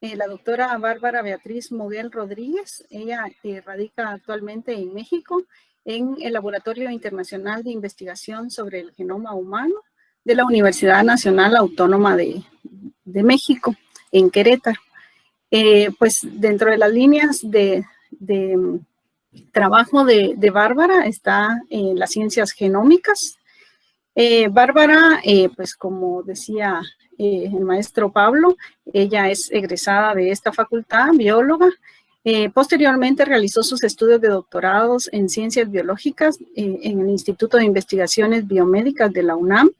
la doctora Bárbara Beatriz Moguel Rodríguez. Ella radica actualmente en México en el Laboratorio Internacional de Investigación sobre el Genoma Humano de la Universidad Nacional Autónoma de México, en Querétaro. Pues dentro de las líneas de trabajo de Bárbara está las ciencias genómicas. Bárbara, pues como decía el maestro Pablo, ella es egresada de esta facultad, bióloga. Posteriormente realizó sus estudios de doctorados en ciencias biológicas en el Instituto de Investigaciones Biomédicas de la UNAM.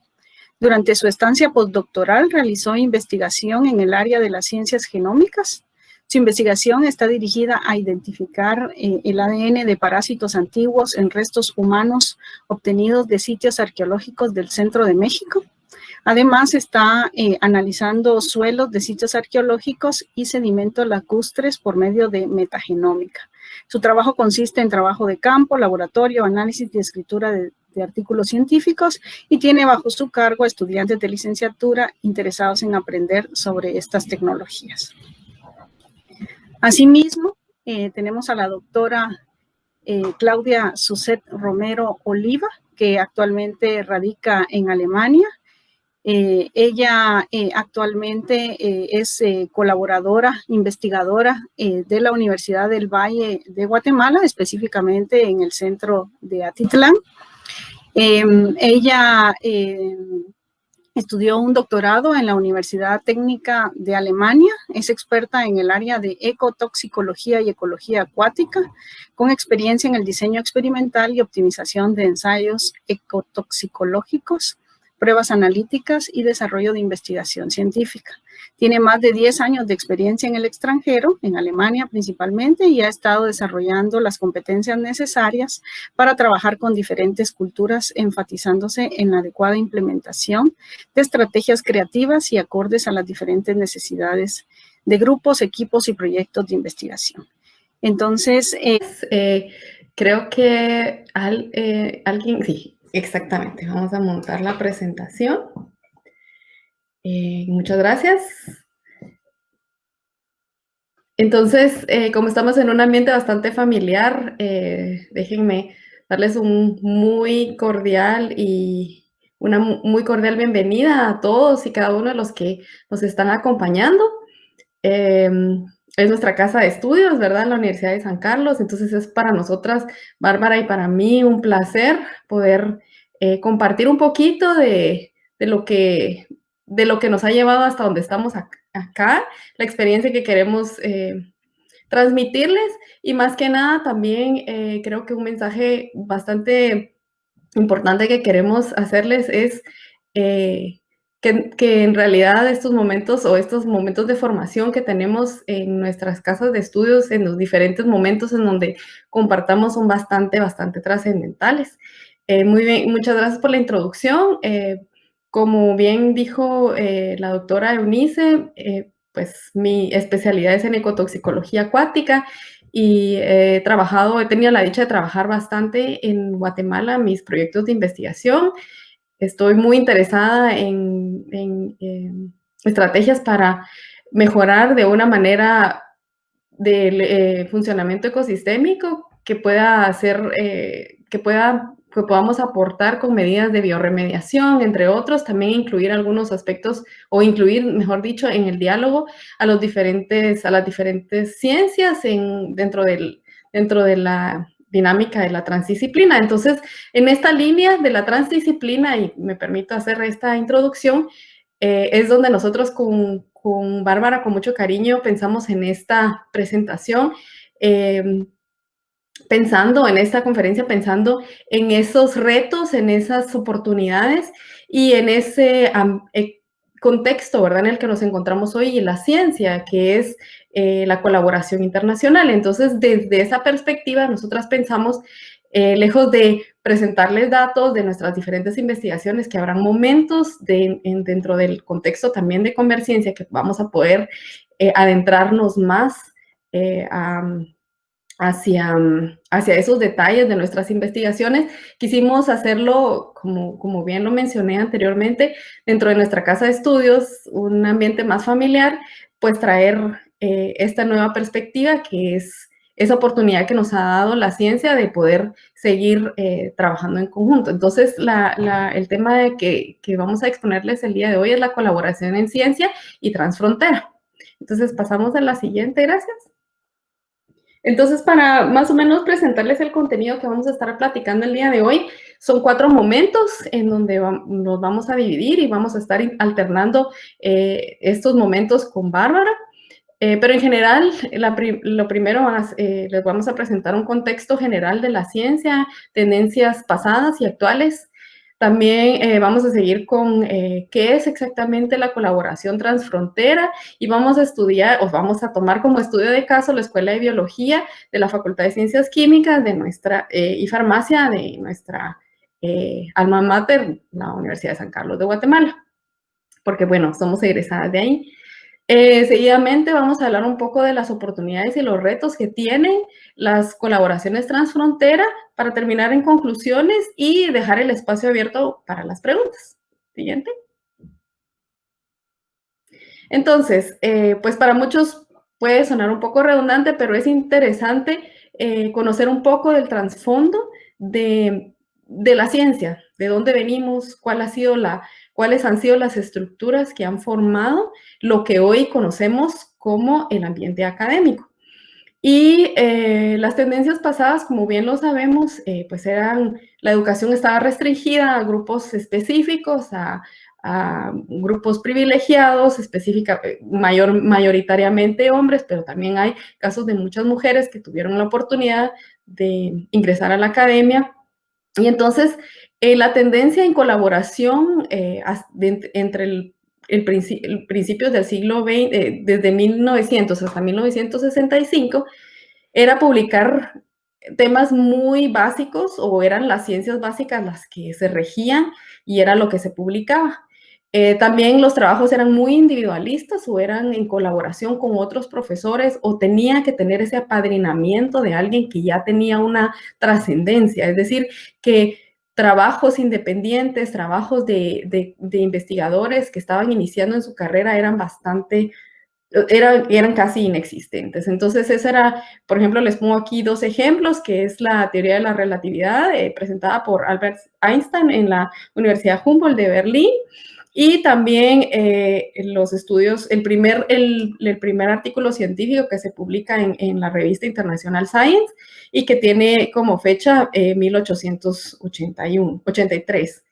Durante su estancia postdoctoral realizó investigación en el área de las ciencias genómicas. Su investigación está dirigida a identificar el ADN de parásitos antiguos en restos humanos obtenidos de sitios arqueológicos del centro de México. Además, está analizando suelos de sitios arqueológicos y sedimentos lacustres por medio de metagenómica. Su trabajo consiste en trabajo de campo, laboratorio, análisis y escritura de artículos científicos, y tiene bajo su cargo a estudiantes de licenciatura interesados en aprender sobre estas tecnologías. Asimismo, tenemos a la doctora Claudia Suset Romero Oliva, que actualmente radica en Alemania. Ella actualmente es colaboradora, investigadora de la Universidad del Valle de Guatemala, específicamente en el centro de Atitlán. Ella estudió un doctorado en la Universidad Técnica de Alemania, es experta en el área de ecotoxicología y ecología acuática, con experiencia en el diseño experimental y optimización de ensayos ecotoxicológicos, pruebas analíticas y desarrollo de investigación científica. Tiene más de 10 años de experiencia en el extranjero, en Alemania principalmente, y ha estado desarrollando las competencias necesarias para trabajar con diferentes culturas, enfatizándose en la adecuada implementación de estrategias creativas y acordes a las diferentes necesidades de grupos, equipos y proyectos de investigación. Entonces, creo que alguien, sí, exactamente, vamos a montar la presentación. Muchas gracias. Entonces, como estamos en un ambiente bastante familiar, déjenme darles un muy cordial y una muy cordial bienvenida a todos y cada uno de los que nos están acompañando. Es nuestra casa de estudios, ¿verdad? En la Universidad de San Carlos. Entonces es para nosotras, Bárbara, y para mí un placer poder compartir un poquito de lo que nos ha llevado hasta donde estamos acá, la experiencia que queremos transmitirles, y más que nada también creo que un mensaje bastante importante que queremos hacerles es que en realidad estos momentos de formación que tenemos en nuestras casas de estudios, en los diferentes momentos en donde compartamos, son bastante trascendentales. Muy bien, muchas gracias por la introducción. Como bien dijo la doctora Eunice, pues mi especialidad es en ecotoxicología acuática y he tenido la dicha de trabajar bastante en Guatemala, mis proyectos de investigación. Estoy muy interesada en estrategias para mejorar de una manera del funcionamiento ecosistémico que podamos aportar con medidas de biorremediación, entre otros, también incluir algunos aspectos, o incluir, mejor dicho, en el diálogo a las diferentes ciencias dentro de la dinámica de la transdisciplina. Entonces, en esta línea de la transdisciplina, y me permito hacer esta introducción, es donde nosotros con Bárbara, con mucho cariño, pensamos en esta presentación, pensando en esta conferencia, pensando en esos retos, en esas oportunidades y en ese contexto, ¿verdad?, en el que nos encontramos hoy en la ciencia, que es la colaboración internacional. Entonces, desde esa perspectiva, nosotras pensamos, lejos de presentarles datos de nuestras diferentes investigaciones, que habrán momentos dentro del contexto también de Converciencia que vamos a poder adentrarnos más hacia esos detalles de nuestras investigaciones. Quisimos hacerlo, como bien lo mencioné anteriormente, dentro de nuestra casa de estudios, un ambiente más familiar, pues traer esta nueva perspectiva que es esa oportunidad que nos ha dado la ciencia de poder seguir trabajando en conjunto. Entonces, el tema que vamos a exponerles el día de hoy es la colaboración en ciencia y transfrontera. Entonces, pasamos a la siguiente, gracias. Entonces, para más o menos presentarles el contenido que vamos a estar platicando el día de hoy, son 4 momentos en donde nos vamos a dividir y vamos a estar alternando estos momentos con Bárbara. Pero en general, lo primero, les vamos a presentar un contexto general de la ciencia, tendencias pasadas y actuales. También vamos a seguir con qué es exactamente la colaboración transfrontera y vamos a estudiar, o vamos a tomar como estudio de caso la Escuela de Biología de la Facultad de Ciencias Químicas de y Farmacia de nuestra alma mater, la Universidad de San Carlos de Guatemala, porque, bueno, somos egresadas de ahí. Seguidamente vamos a hablar un poco de las oportunidades y los retos que tienen las colaboraciones transfrontera para terminar en conclusiones y dejar el espacio abierto para las preguntas. Siguiente. Entonces, pues para muchos puede sonar un poco redundante, pero es interesante conocer un poco del trasfondo de la ciencia, de dónde venimos, cuáles han sido las estructuras que han formado lo que hoy conocemos como el ambiente académico. Y las tendencias pasadas, como bien lo sabemos, pues la educación estaba restringida a grupos específicos, a grupos privilegiados, mayoritariamente hombres, pero también hay casos de muchas mujeres que tuvieron la oportunidad de ingresar a la academia. Y entonces, la tendencia en colaboración entre principios del siglo XX, desde 1900 hasta 1965, era publicar temas muy básicos, o eran las ciencias básicas las que se regían y era lo que se publicaba. También los trabajos eran muy individualistas o eran en colaboración con otros profesores o tenía que tener ese apadrinamiento de alguien que ya tenía una trascendencia, es decir, que trabajos independientes, trabajos de investigadores que estaban iniciando en su carrera eran casi inexistentes. Entonces, esa era, por ejemplo, les pongo aquí 2 ejemplos, que es la teoría de la relatividad presentada por Albert Einstein en la Universidad Humboldt de Berlín, y también los estudios, el primer artículo científico que se publica en la revista International Science y que tiene como fecha 1883.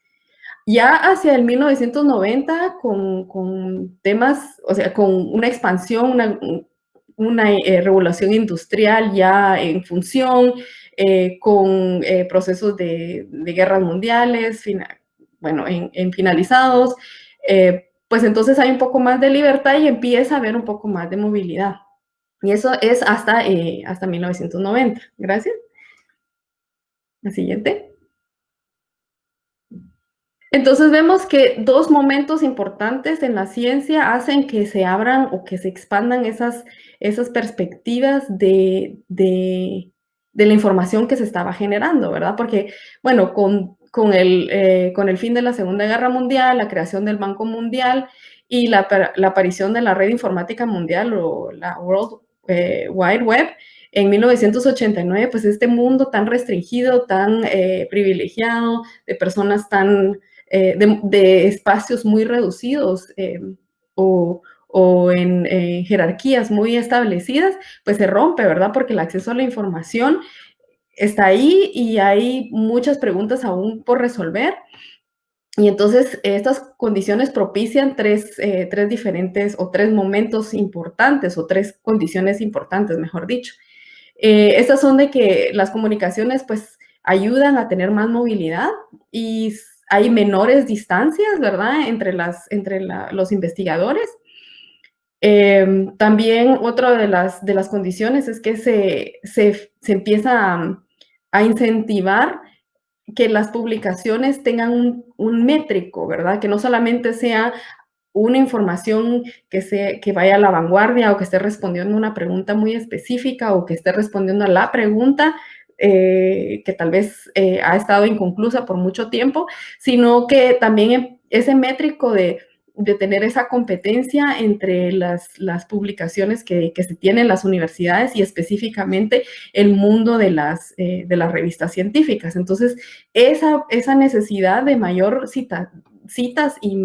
Ya hacia el 1990, con temas, o sea, con una expansión, una revolución industrial ya en función, con procesos de guerras mundiales, finalizados, pues entonces hay un poco más de libertad y empieza a haber un poco más de movilidad. Y eso es hasta 1990. Gracias. La siguiente. Entonces vemos que 2 momentos importantes en la ciencia hacen que se abran o que se expandan esas perspectivas de la información que se estaba generando, ¿verdad? Porque, bueno, con el fin de la Segunda Guerra Mundial, la creación del Banco Mundial y la aparición de la red informática mundial o la World Wide Web, en 1989, pues este mundo tan restringido, tan privilegiado, de personas tan de espacios muy reducidos o en jerarquías muy establecidas, pues se rompe, ¿verdad? Porque el acceso a la información está ahí y hay muchas preguntas aún por resolver. Y entonces estas condiciones propician 3 diferentes o 3 momentos importantes o 3 condiciones importantes, mejor dicho. Estas son de que las comunicaciones pues ayudan a tener más movilidad y hay menores distancias, ¿verdad?, entre los investigadores. También otra de las condiciones es que se empieza a incentivar que las publicaciones tengan un métrico, ¿verdad?, que no solamente sea una información que vaya a la vanguardia o que esté respondiendo a una pregunta muy específica o que esté respondiendo a la pregunta que tal vez ha estado inconclusa por mucho tiempo, sino que también ese métrico de de tener esa competencia entre las publicaciones que se tienen en las universidades y específicamente el mundo de las revistas científicas. Entonces, esa necesidad de mayor citas y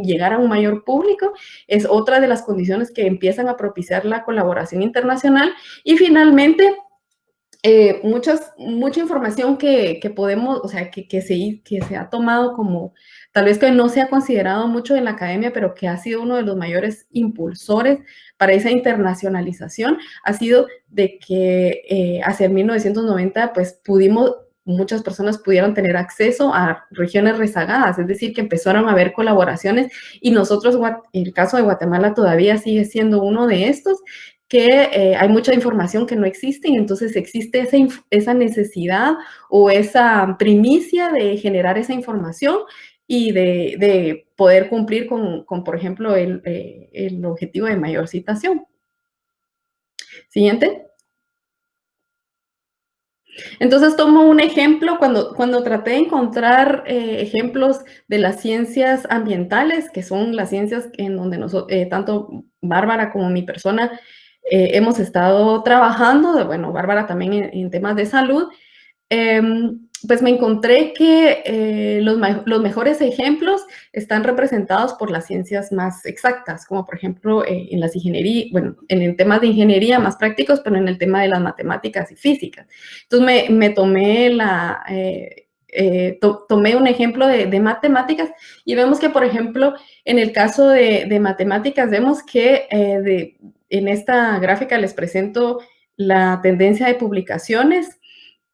llegar a un mayor público es otra de las condiciones que empiezan a propiciar la colaboración internacional. Y finalmente, mucha información que podemos, o sea, que se ha tomado como, tal vez que no se ha considerado mucho en la academia, pero que ha sido uno de los mayores impulsores para esa internacionalización, ha sido de que hacia el 1990, pues muchas personas pudieron tener acceso a regiones rezagadas, es decir, que empezaron a haber colaboraciones y nosotros, el caso de Guatemala todavía sigue siendo uno de estos, que hay mucha información que no existe y entonces existe esa necesidad o esa primicia de generar esa información y de poder cumplir con, por ejemplo, el objetivo de mayor citación. Siguiente. Entonces tomo un ejemplo, cuando traté de encontrar ejemplos de las ciencias ambientales, que son las ciencias en donde tanto Bárbara como mi persona hemos estado trabajando, bueno, Bárbara también en temas de salud, pues me encontré que los mejores ejemplos están representados por las ciencias más exactas, como por ejemplo en las ingeniería, bueno, en el tema de ingeniería más prácticos, pero en el tema de las matemáticas y físicas. Entonces me tomé tomé un ejemplo de matemáticas y vemos que, por ejemplo, en el caso de matemáticas, vemos que en esta gráfica les presento la tendencia de publicaciones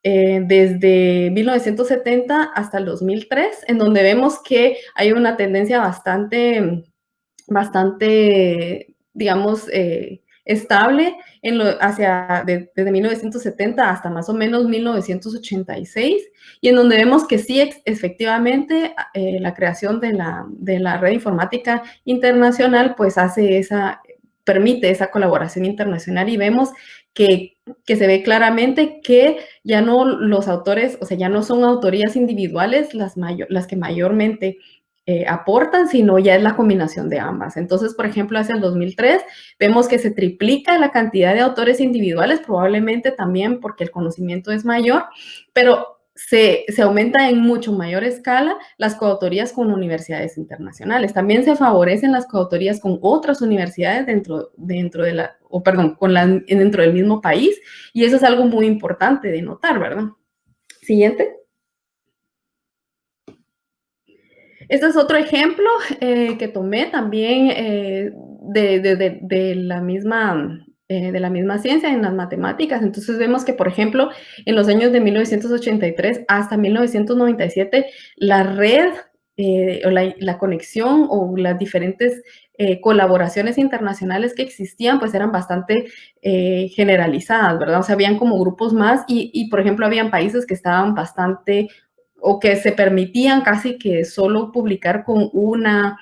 desde 1970 hasta el 2003, en donde vemos que hay una tendencia bastante, digamos, estable desde 1970 hasta más o menos 1986, y en donde vemos que sí, efectivamente, la creación de la red informática internacional, pues permite esa colaboración internacional y vemos que se ve claramente que ya no los autores, o sea, ya no son autorías individuales las que mayormente aportan, sino ya es la combinación de ambas. Entonces, por ejemplo, hacia el 2003 vemos que se triplica la cantidad de autores individuales, probablemente también porque el conocimiento es mayor, pero se aumenta en mucho mayor escala las coautorías con universidades internacionales. También se favorecen las coautorías con otras universidades dentro del mismo país, y eso es algo muy importante de notar, ¿verdad? Siguiente. Este es otro ejemplo que tomé también de la misma ciencia, en las matemáticas. Entonces vemos que, por ejemplo, en los años de 1983 hasta 1997, la red o la conexión o las diferentes colaboraciones internacionales que existían, pues eran bastante generalizadas, ¿verdad? O sea, habían como grupos más y, por ejemplo, habían países que estaban bastante o que se permitían casi que solo publicar con una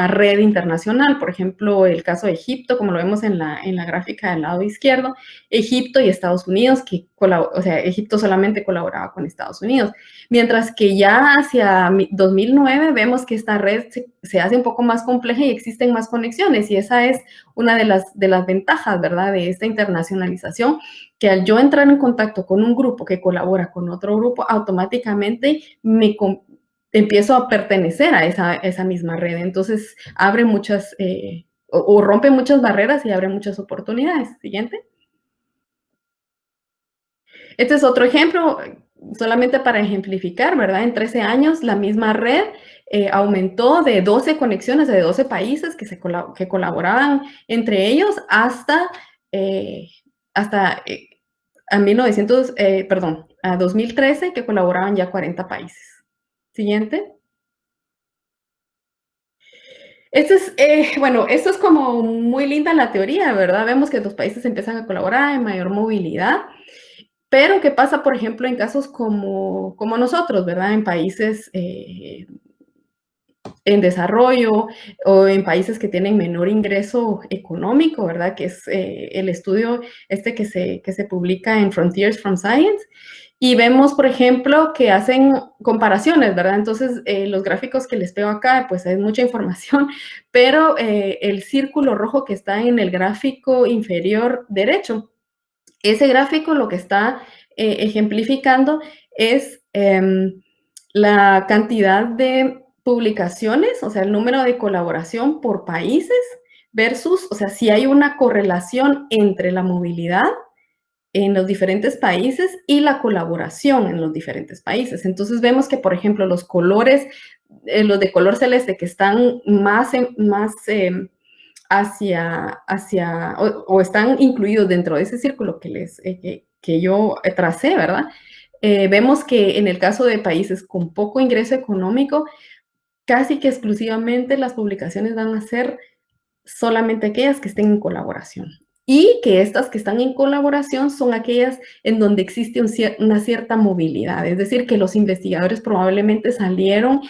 red internacional. Por ejemplo, el caso de Egipto, como lo vemos en la gráfica del lado izquierdo, Egipto y Estados Unidos, o sea, Egipto solamente colaboraba con Estados Unidos, mientras que ya hacia 2009 vemos que esta red se hace un poco más compleja y existen más conexiones, y esa es una de las ventajas, ¿verdad?, de esta internacionalización, que al yo entrar en contacto con un grupo que colabora con otro grupo, automáticamente empiezo a pertenecer a esa misma red. Entonces, abre muchas, o rompe muchas barreras y abre muchas oportunidades. Siguiente. Este es otro ejemplo, solamente para ejemplificar, ¿verdad? En 13 años, la misma red aumentó de 12 conexiones de 12 países que colaboraban entre ellos hasta a 2013, que colaboraban ya 40 países. Siguiente. Bueno, esto es como muy linda la teoría, ¿verdad? Vemos que los países empiezan a colaborar en mayor movilidad, pero ¿qué pasa, por ejemplo, en casos como nosotros, ¿verdad? En países en desarrollo o en países que tienen menor ingreso económico, ¿verdad? Que es el estudio que se publica en Frontiers from Science. Y vemos, por ejemplo, que hacen comparaciones, ¿verdad? Entonces, los gráficos que les pego acá, pues es mucha información, pero el círculo rojo que está en el gráfico inferior derecho, ese gráfico lo que está ejemplificando es la cantidad de publicaciones, o sea, el número de colaboración por países versus, o sea, si hay una correlación entre la movilidad en los diferentes países y la colaboración en los diferentes países. Entonces vemos que, por ejemplo, los colores, los de color celeste que están más o están incluidos dentro de ese círculo que yo tracé, ¿verdad? Vemos que en el caso de países con poco ingreso económico, casi que exclusivamente las publicaciones van a ser solamente aquellas que estén en colaboración. Y que estas que están en colaboración son aquellas en donde existe una cierta movilidad, es decir, que los investigadores probablemente salieron,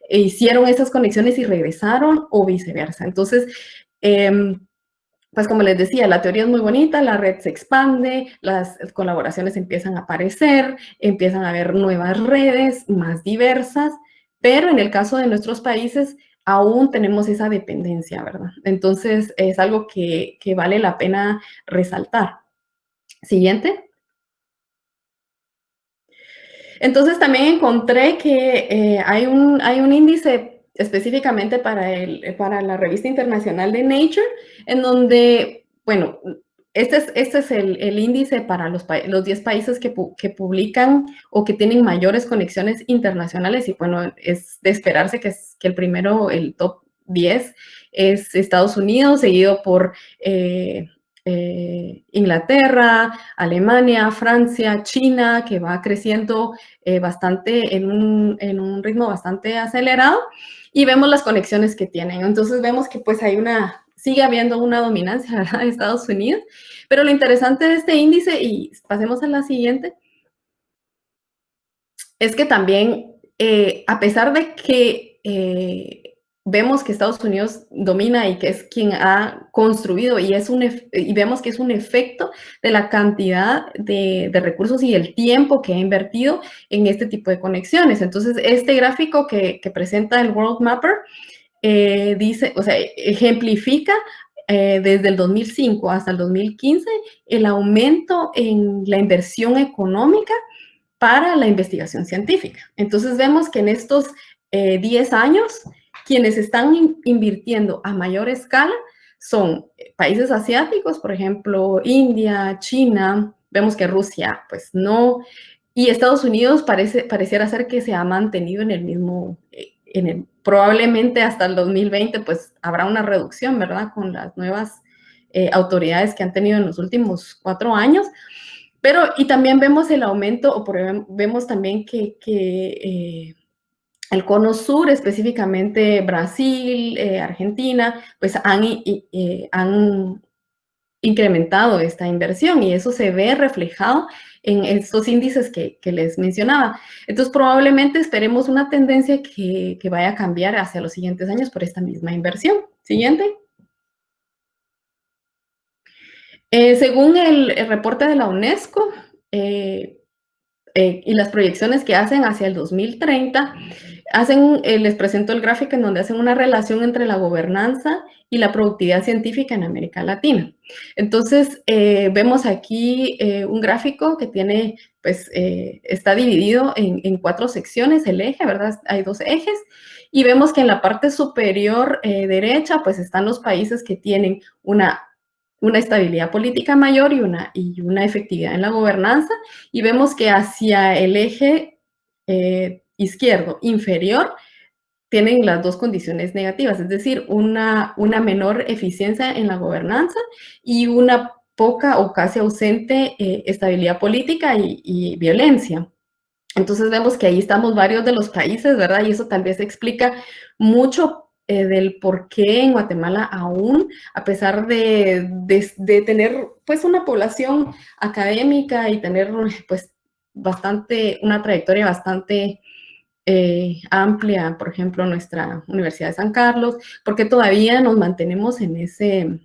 hicieron esas conexiones y regresaron o viceversa. Entonces, pues como les decía, la teoría es muy bonita, la red se expande, las colaboraciones empiezan a aparecer, empiezan a haber nuevas redes más diversas, pero en el caso de nuestros países aún tenemos esa dependencia, ¿verdad? Entonces es algo que vale la pena resaltar. Siguiente. Entonces también encontré que hay un índice específicamente para la revista internacional de Nature, en donde, bueno, este es el índice para los 10 países que publican o que tienen mayores conexiones internacionales, y bueno, es de esperarse que el primero, el top 10, es Estados Unidos, seguido por Inglaterra, Alemania, Francia, China, que va creciendo bastante en un ritmo bastante acelerado, y vemos las conexiones que tienen. Entonces vemos que pues sigue habiendo una dominancia, ¿verdad?, de Estados Unidos, pero lo interesante de este índice, y pasemos a la siguiente, es que también, a pesar de que vemos que Estados Unidos domina y que es quien ha construido, y vemos que es un efecto de la cantidad de recursos y el tiempo que ha invertido en este tipo de conexiones. Entonces, este gráfico que presenta el World Mapper dice, o sea, ejemplifica desde el 2005 hasta el 2015 el aumento en la inversión económica para la investigación científica. Entonces vemos que en estos 10 años, quienes están invirtiendo a mayor escala son países asiáticos, por ejemplo, India, China, vemos que Rusia, pues no, y Estados Unidos pareciera ser que se ha mantenido en el mismo, probablemente hasta el 2020, pues habrá una reducción, ¿verdad?, con las nuevas autoridades que han tenido en los últimos 4 años. Pero, y también vemos el aumento, vemos también que el cono sur, específicamente Brasil, Argentina, pues han incrementado esta inversión, y eso se ve reflejado en estos índices que les mencionaba. Entonces, probablemente esperemos una tendencia que vaya a cambiar hacia los siguientes años por esta misma inversión. Siguiente. Según el reporte de la UNESCO, y las proyecciones que hacen hacia el 2030, les presento el gráfico en donde hacen una relación entre la gobernanza y la productividad científica en América Latina. Entonces, vemos aquí un gráfico que tiene, pues, está dividido en 4 secciones, el eje, ¿verdad? Hay 2 ejes, y vemos que en la parte superior derecha, pues, están los países que tienen una estabilidad política mayor y una efectividad en la gobernanza, y vemos que hacia el eje izquierdo inferior tienen las 2 condiciones negativas, es decir, una menor eficiencia en la gobernanza y una poca o casi ausente estabilidad política y violencia. Entonces vemos que ahí estamos varios de los países, ¿verdad? Y eso tal vez explica mucho del por qué en Guatemala aún, a pesar de tener pues una población académica y tener pues una trayectoria bastante amplia, por ejemplo, nuestra Universidad de San Carlos, porque todavía nos mantenemos en ese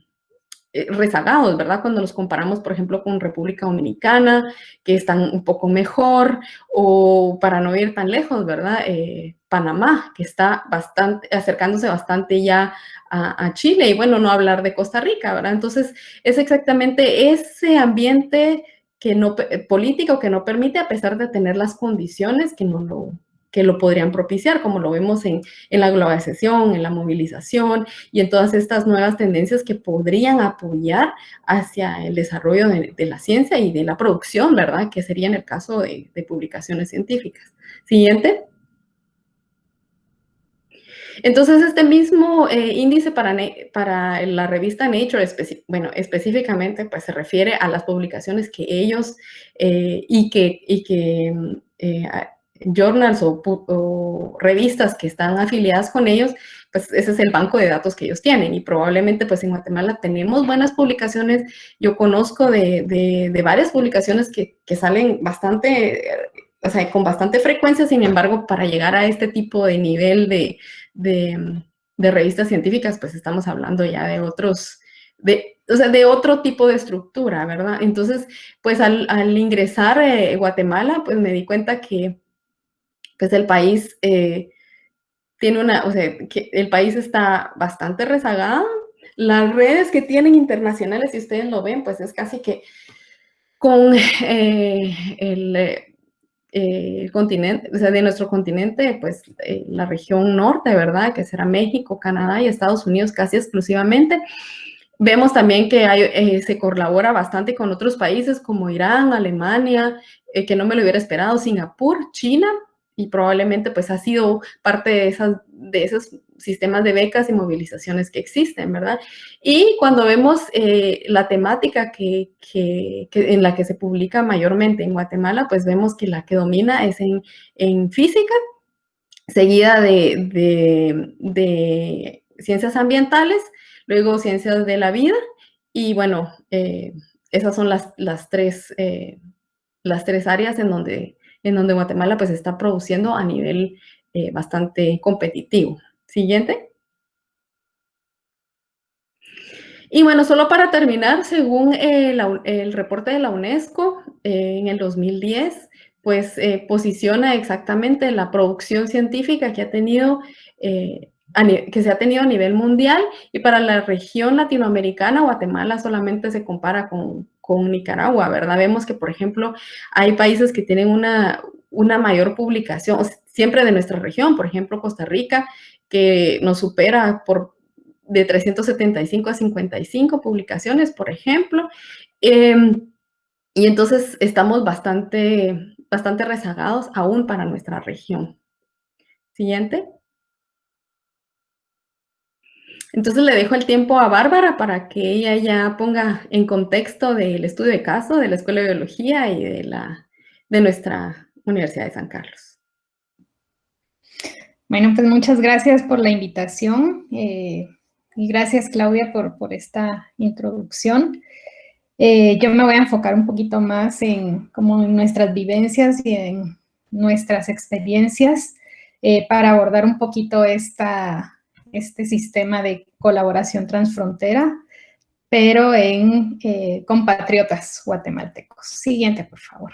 rezagados, ¿verdad? Cuando nos comparamos, por ejemplo, con República Dominicana, que están un poco mejor, o para no ir tan lejos, ¿verdad? Panamá, que está acercándose bastante ya a Chile, y bueno, no hablar de Costa Rica, ¿verdad? Entonces, es exactamente ese ambiente político que no permite, a pesar de tener las condiciones que lo podrían propiciar, como lo vemos en la globalización, en la movilización y en todas estas nuevas tendencias que podrían apoyar hacia el desarrollo de la ciencia y de la producción, ¿verdad? Que sería en el caso de publicaciones científicas. Siguiente. Entonces, este mismo índice para la revista Nature, específicamente, pues se refiere a las publicaciones que ellos journals o revistas que están afiliadas con ellos, pues ese es el banco de datos que ellos tienen, y probablemente pues en Guatemala tenemos buenas publicaciones. Yo conozco de varias publicaciones que salen bastante, o sea, con bastante frecuencia. Sin embargo, para llegar a este tipo de nivel de revistas científicas, pues estamos hablando ya de otros, de otro tipo de estructura, ¿verdad? Entonces, pues al ingresar a Guatemala, pues me di cuenta que pues el país tiene o sea, que el país está bastante rezagado. Las redes que tienen internacionales, si ustedes lo ven, pues es casi que con el continente, o sea, de nuestro continente, pues la región norte, ¿verdad? Que será México, Canadá y Estados Unidos casi exclusivamente. Vemos también que se colabora bastante con otros países como Irán, Alemania, que no me lo hubiera esperado, Singapur, China, y probablemente pues ha sido parte de esos sistemas de becas y movilizaciones que existen, ¿verdad? Y cuando vemos la temática en la que se publica mayormente en Guatemala, pues vemos que la que domina es en física, seguida de ciencias ambientales, luego ciencias de la vida, y bueno, esas son las tres áreas en donde Guatemala pues está produciendo a nivel bastante competitivo. Siguiente. Y bueno, solo para terminar, según el reporte de la UNESCO en el 2010, pues posiciona exactamente la producción científica que se ha tenido a nivel mundial, y para la región latinoamericana, Guatemala solamente se compara con Nicaragua, ¿verdad? Vemos que, por ejemplo, hay países que tienen una mayor publicación, siempre de nuestra región, por ejemplo, Costa Rica, que nos supera de 375 a 55 publicaciones, por ejemplo. Y entonces estamos bastante rezagados aún para nuestra región. Siguiente. Entonces le dejo el tiempo a Bárbara para que ella ya ponga en contexto del estudio de caso de la Escuela de Biología y de nuestra Universidad de San Carlos. Bueno, pues muchas gracias por la invitación y gracias, Claudia, por esta introducción. Yo me voy a enfocar un poquito más en nuestras vivencias y en nuestras experiencias para abordar un poquito este sistema de colaboración transfrontera, pero en compatriotas guatemaltecos. Siguiente, por favor.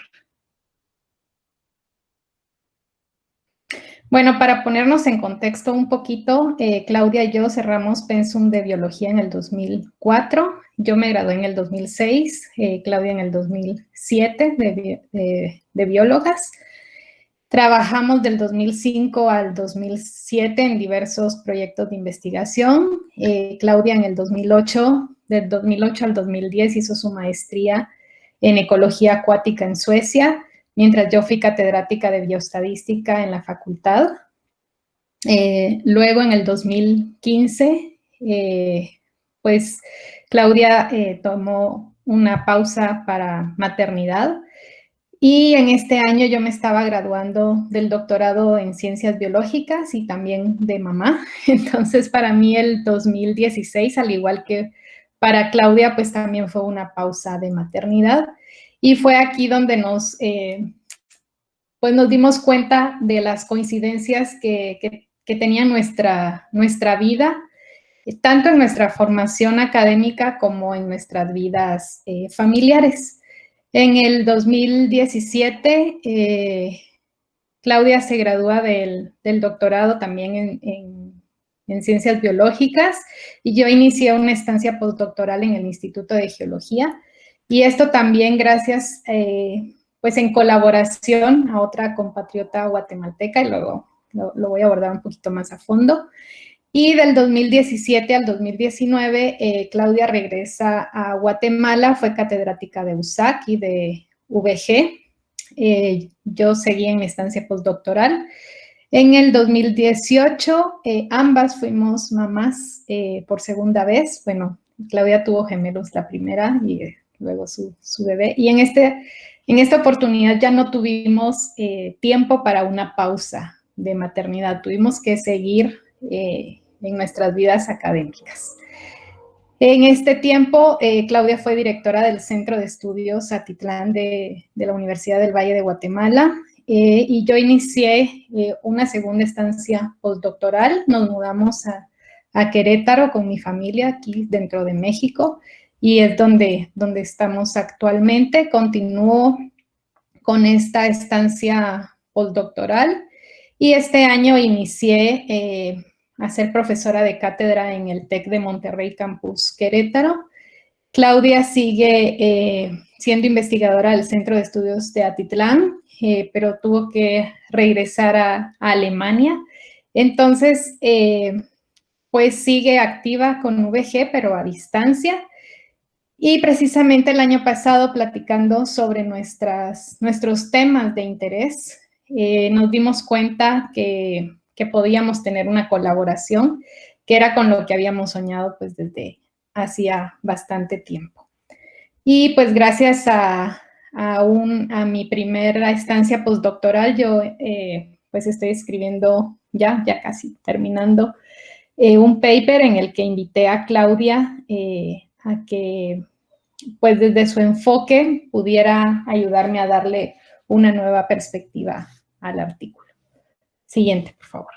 Bueno, para ponernos en contexto un poquito, Claudia y yo cerramos Pensum de Biología en el 2004. Yo me gradué en el 2006, Claudia en el 2007 de biólogas. Trabajamos del 2005 al 2007 en diversos proyectos de investigación. Claudia en el 2008, del 2008 al 2010 hizo su maestría en ecología acuática en Suecia, mientras yo fui catedrática de bioestadística en la facultad. Luego, en el 2015, pues Claudia tomó una pausa para maternidad, y en este año yo me estaba graduando del doctorado en ciencias biológicas y también de mamá. Entonces, para mí el 2016, al igual que para Claudia, pues también fue una pausa de maternidad. Y fue aquí donde pues nos dimos cuenta de las coincidencias que tenía nuestra vida, tanto en nuestra formación académica como en nuestras vidas familiares. En el 2017, Claudia se gradúa del doctorado también en Ciencias Biológicas y yo inicié una estancia postdoctoral en el Instituto de Geología. Y esto también gracias, pues en colaboración a otra compatriota guatemalteca, y luego lo voy a abordar un poquito más a fondo. Y del 2017 al 2019, Claudia regresa a Guatemala, fue catedrática de USAC y de VG. Yo seguí en mi estancia postdoctoral. En el 2018, ambas fuimos mamás por segunda vez. Bueno, Claudia tuvo gemelos la primera y luego su bebé. Y en esta oportunidad ya no tuvimos tiempo para una pausa de maternidad. Tuvimos que seguir en nuestras vidas académicas. En este tiempo, Claudia fue directora del Centro de Estudios Atitlán de la Universidad del Valle de Guatemala, y yo inicié una segunda estancia postdoctoral. Nos mudamos a Querétaro con mi familia aquí dentro de México, y es donde estamos actualmente. Continúo con esta estancia postdoctoral y este año inicié a ser profesora de cátedra en el TEC de Monterrey Campus Querétaro. Claudia sigue siendo investigadora del Centro de Estudios de Atitlán, pero tuvo que regresar a Alemania. Entonces, pues sigue activa con VG, pero a distancia. Y precisamente el año pasado, platicando sobre nuestros temas de interés, nos dimos cuenta que podíamos tener una colaboración, que era con lo que habíamos soñado pues desde hacía bastante tiempo. Y pues gracias a mi primera estancia postdoctoral, yo pues estoy escribiendo, ya casi terminando, un paper en el que invité a Claudia a que pues desde su enfoque pudiera ayudarme a darle una nueva perspectiva al artículo. Siguiente, por favor.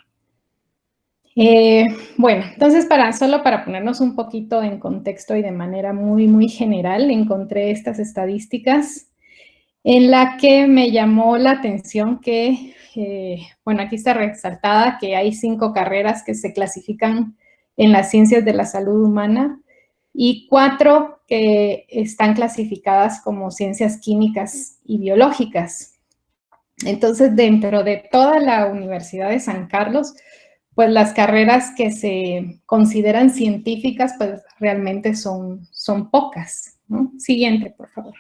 Bueno, entonces solo para ponernos un poquito en contexto y de manera muy general, encontré estas estadísticas en la que me llamó la atención que, bueno, aquí está resaltada que hay 5 carreras que se clasifican en las ciencias de la salud humana y 4 que están clasificadas como ciencias químicas y biológicas. Entonces, dentro de toda la Universidad de San Carlos, pues las carreras que se consideran científicas, pues realmente son pocas, ¿no? Siguiente, por favor.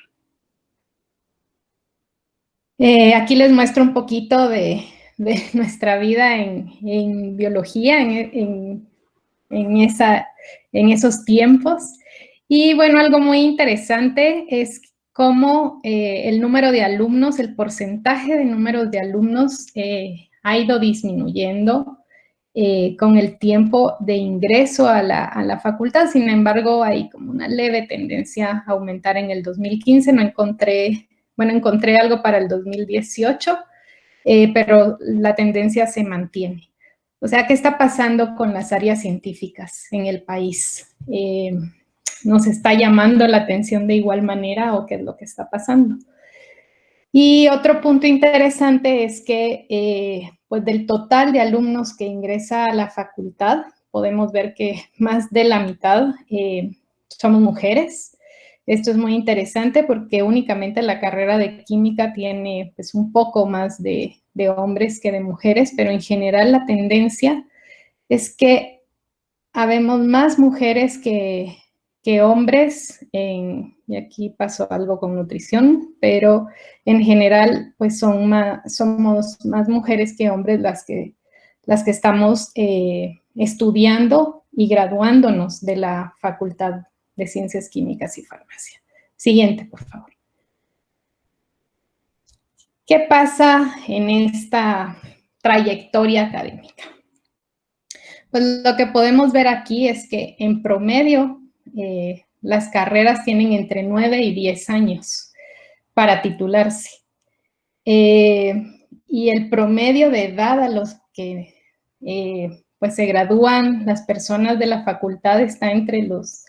Aquí les muestro un poquito de nuestra vida en biología, en esos tiempos. Y bueno, algo muy interesante es cómo el número de alumnos, el porcentaje de números de alumnos ha ido disminuyendo con el tiempo de ingreso a la facultad. Sin embargo, hay como una leve tendencia a aumentar en el 2015. No encontré, bueno, encontré algo para el 2018, pero la tendencia se mantiene. O sea, ¿qué está pasando con las áreas científicas en el país? ¿Nos está llamando la atención de igual manera o qué es lo que está pasando? Y otro punto interesante es que, pues del total de alumnos que ingresa a la facultad, podemos ver que más de la mitad somos mujeres. Esto es muy interesante porque únicamente la carrera de química tiene pues un poco más de hombres que de mujeres, pero en general la tendencia es que habemos más mujeres que hombres, y aquí pasó algo con nutrición, pero en general pues somos más mujeres que hombres las que estamos estudiando y graduándonos de la Facultad de Ciencias Químicas y Farmacia. Siguiente, por favor. ¿Qué pasa en esta trayectoria académica? Pues lo que podemos ver aquí es que en promedio las carreras tienen entre 9 y 10 años para titularse. y el promedio de edad a los que pues se gradúan las personas de la facultad está entre los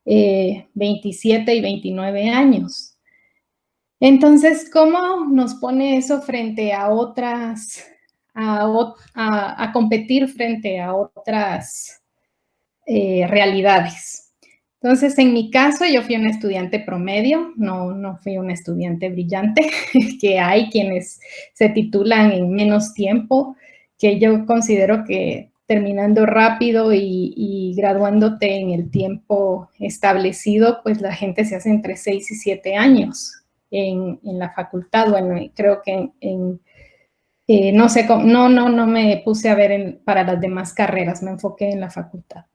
27 y 29 años. Entonces, ¿cómo nos pone eso frente a otras, a competir frente a otras realidades? Entonces, en mi caso, yo fui una estudiante promedio, no fui una estudiante brillante, que hay quienes se titulan en menos tiempo, que yo considero que terminando rápido y graduándote en el tiempo establecido, pues la gente se hace entre 6 y 7 años en la facultad. Bueno, creo que no sé, no me puse a ver para las demás carreras, me enfoqué en la facultad.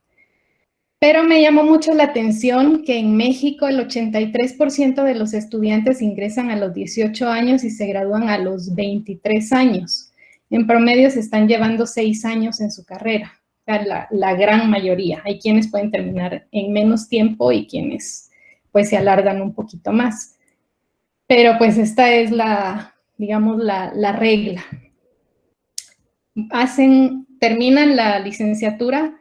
Pero me llamó mucho la atención que en México el 83% de los estudiantes ingresan a los 18 años y se gradúan a los 23 años. En promedio se están llevando 6 años en su carrera, o sea, la gran mayoría. Hay quienes pueden terminar en menos tiempo y quienes pues se alargan un poquito más. Pero pues esta es digamos, la regla. Terminan la licenciatura,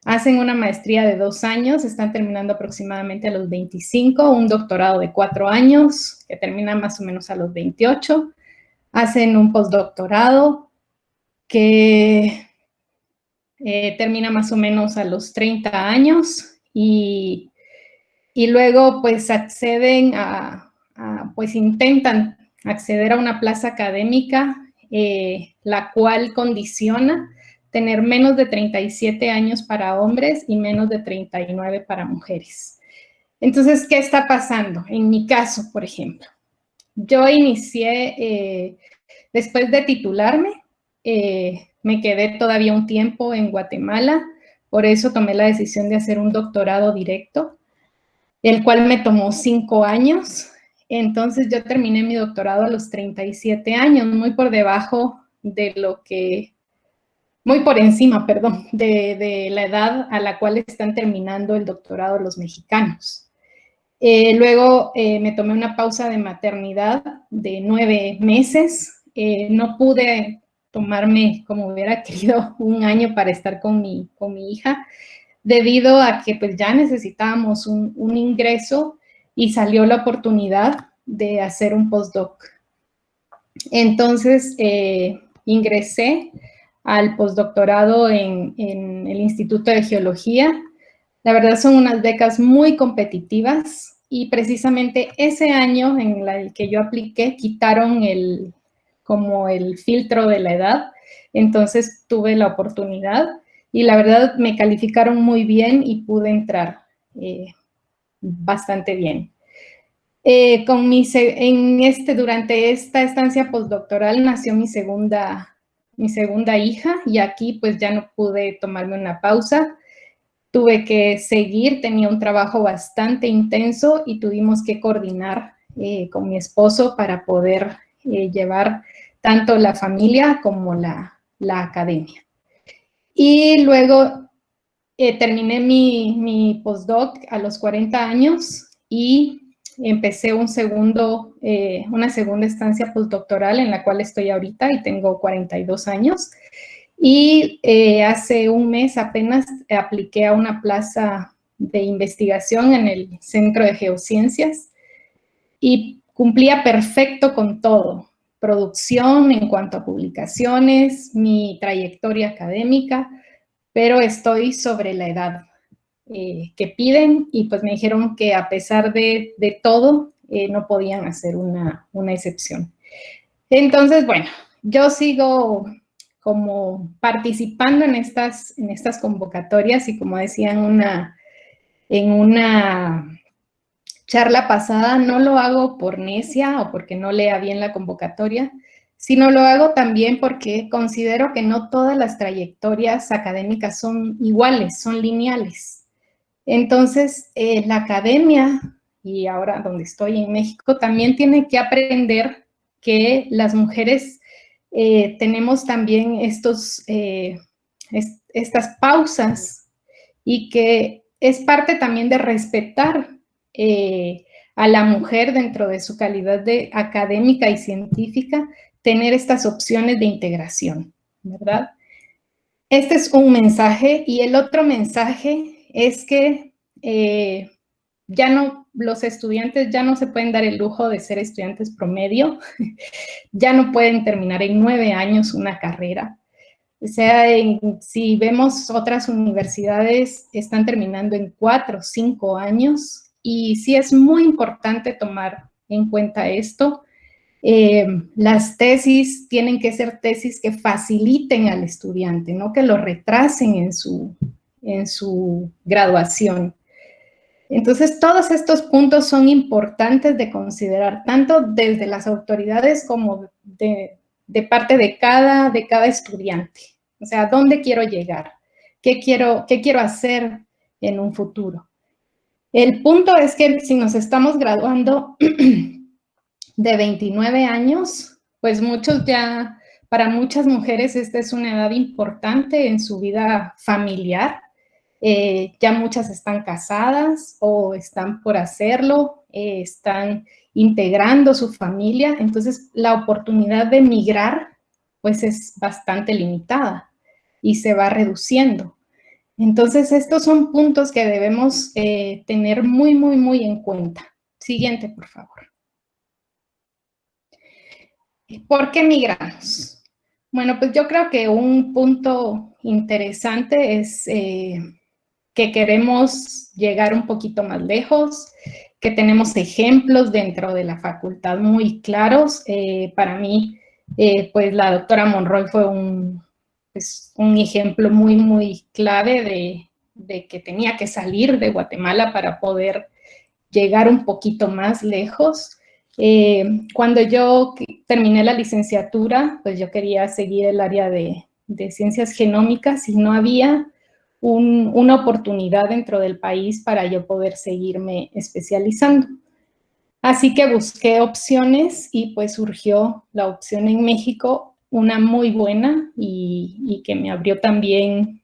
hacen una maestría de 2 años, están terminando aproximadamente a los 25, un doctorado de 4 años, que termina más o menos a los 28, hacen un postdoctorado que termina más o menos a los 30 años y luego pues acceden pues intentan acceder a una plaza académica, la cual condiciona tener menos de 37 años para hombres y menos de 39 para mujeres. Entonces, ¿qué está pasando? En mi caso, por ejemplo, yo inicié, después de titularme, me quedé todavía un tiempo en Guatemala, por eso tomé la decisión de hacer un doctorado directo, el cual me tomó 5 años. Entonces, yo terminé mi doctorado a los 37 años, muy por debajo de lo que... muy por encima, perdón, de la edad a la cual están terminando el doctorado los mexicanos. Luego me tomé una pausa de maternidad de 9 meses. No pude tomarme, como hubiera querido, un año para estar con mi hija, debido a que pues ya necesitábamos un ingreso y salió la oportunidad de hacer un postdoc. Entonces, ingresé al postdoctorado en el Instituto de Geología. La verdad son unas becas muy competitivas y precisamente ese año en el que yo apliqué quitaron como el filtro de la edad, entonces tuve la oportunidad y la verdad me calificaron muy bien y pude entrar bastante bien. Durante esta estancia postdoctoral nació mi segunda hija y aquí pues ya no pude tomarme una pausa. Tuve que seguir, tenía un trabajo bastante intenso y tuvimos que coordinar con mi esposo para poder llevar tanto la familia como la academia. Y luego terminé mi postdoc a los 40 años y empecé una segunda estancia postdoctoral en la cual estoy ahorita y tengo 42 años. Y hace un mes apenas apliqué a una plaza de investigación en el Centro de Geociencias y cumplía perfecto con todo. Producción en cuanto a publicaciones, mi trayectoria académica, pero estoy sobre la edad que piden y pues me dijeron que a pesar de todo no podían hacer una excepción. Entonces, bueno, yo sigo como participando en estas convocatorias y como decía en una charla pasada, no lo hago por necia o porque no lea bien la convocatoria, sino lo hago también porque considero que no todas las trayectorias académicas son iguales, son lineales. Entonces, la academia, y ahora donde estoy en México, también tiene que aprender que las mujeres tenemos también estas pausas y que es parte también de respetar a la mujer dentro de su calidad de académica y científica, tener estas opciones de integración, ¿verdad? Este es un mensaje, y el otro mensaje es que los estudiantes ya no se pueden dar el lujo de ser estudiantes promedio, ya no pueden terminar en 9 años una carrera. O sea, si vemos otras universidades, están terminando en 4 o 5 años, y sí es muy importante tomar en cuenta esto. Las tesis tienen que ser tesis que faciliten al estudiante, no que lo retrasen en su graduación. Entonces, todos estos puntos son importantes de considerar, tanto desde las autoridades como de parte de cada estudiante. O sea, ¿dónde quiero llegar? ¿Qué quiero hacer en un futuro? El punto es que si nos estamos graduando de 29 años, pues para muchas mujeres esta es una edad importante en su vida familiar. Ya muchas están casadas o están por hacerlo, están integrando su familia, entonces la oportunidad de migrar pues es bastante limitada y se va reduciendo. Entonces estos son puntos que debemos tener muy, muy, muy en cuenta. Siguiente, por favor. ¿Por qué migramos? Bueno, pues yo creo que un punto interesante es que queremos llegar un poquito más lejos, que tenemos ejemplos dentro de la facultad muy claros. Para mí, pues la doctora Monroy fue un ejemplo muy, muy clave de que tenía que salir de Guatemala para poder llegar un poquito más lejos. Cuando yo terminé la licenciatura, pues yo quería seguir el área de ciencias genómicas y no había una oportunidad dentro del país para yo poder seguirme especializando. Así que busqué opciones y pues surgió la opción en México, una muy buena y que me abrió también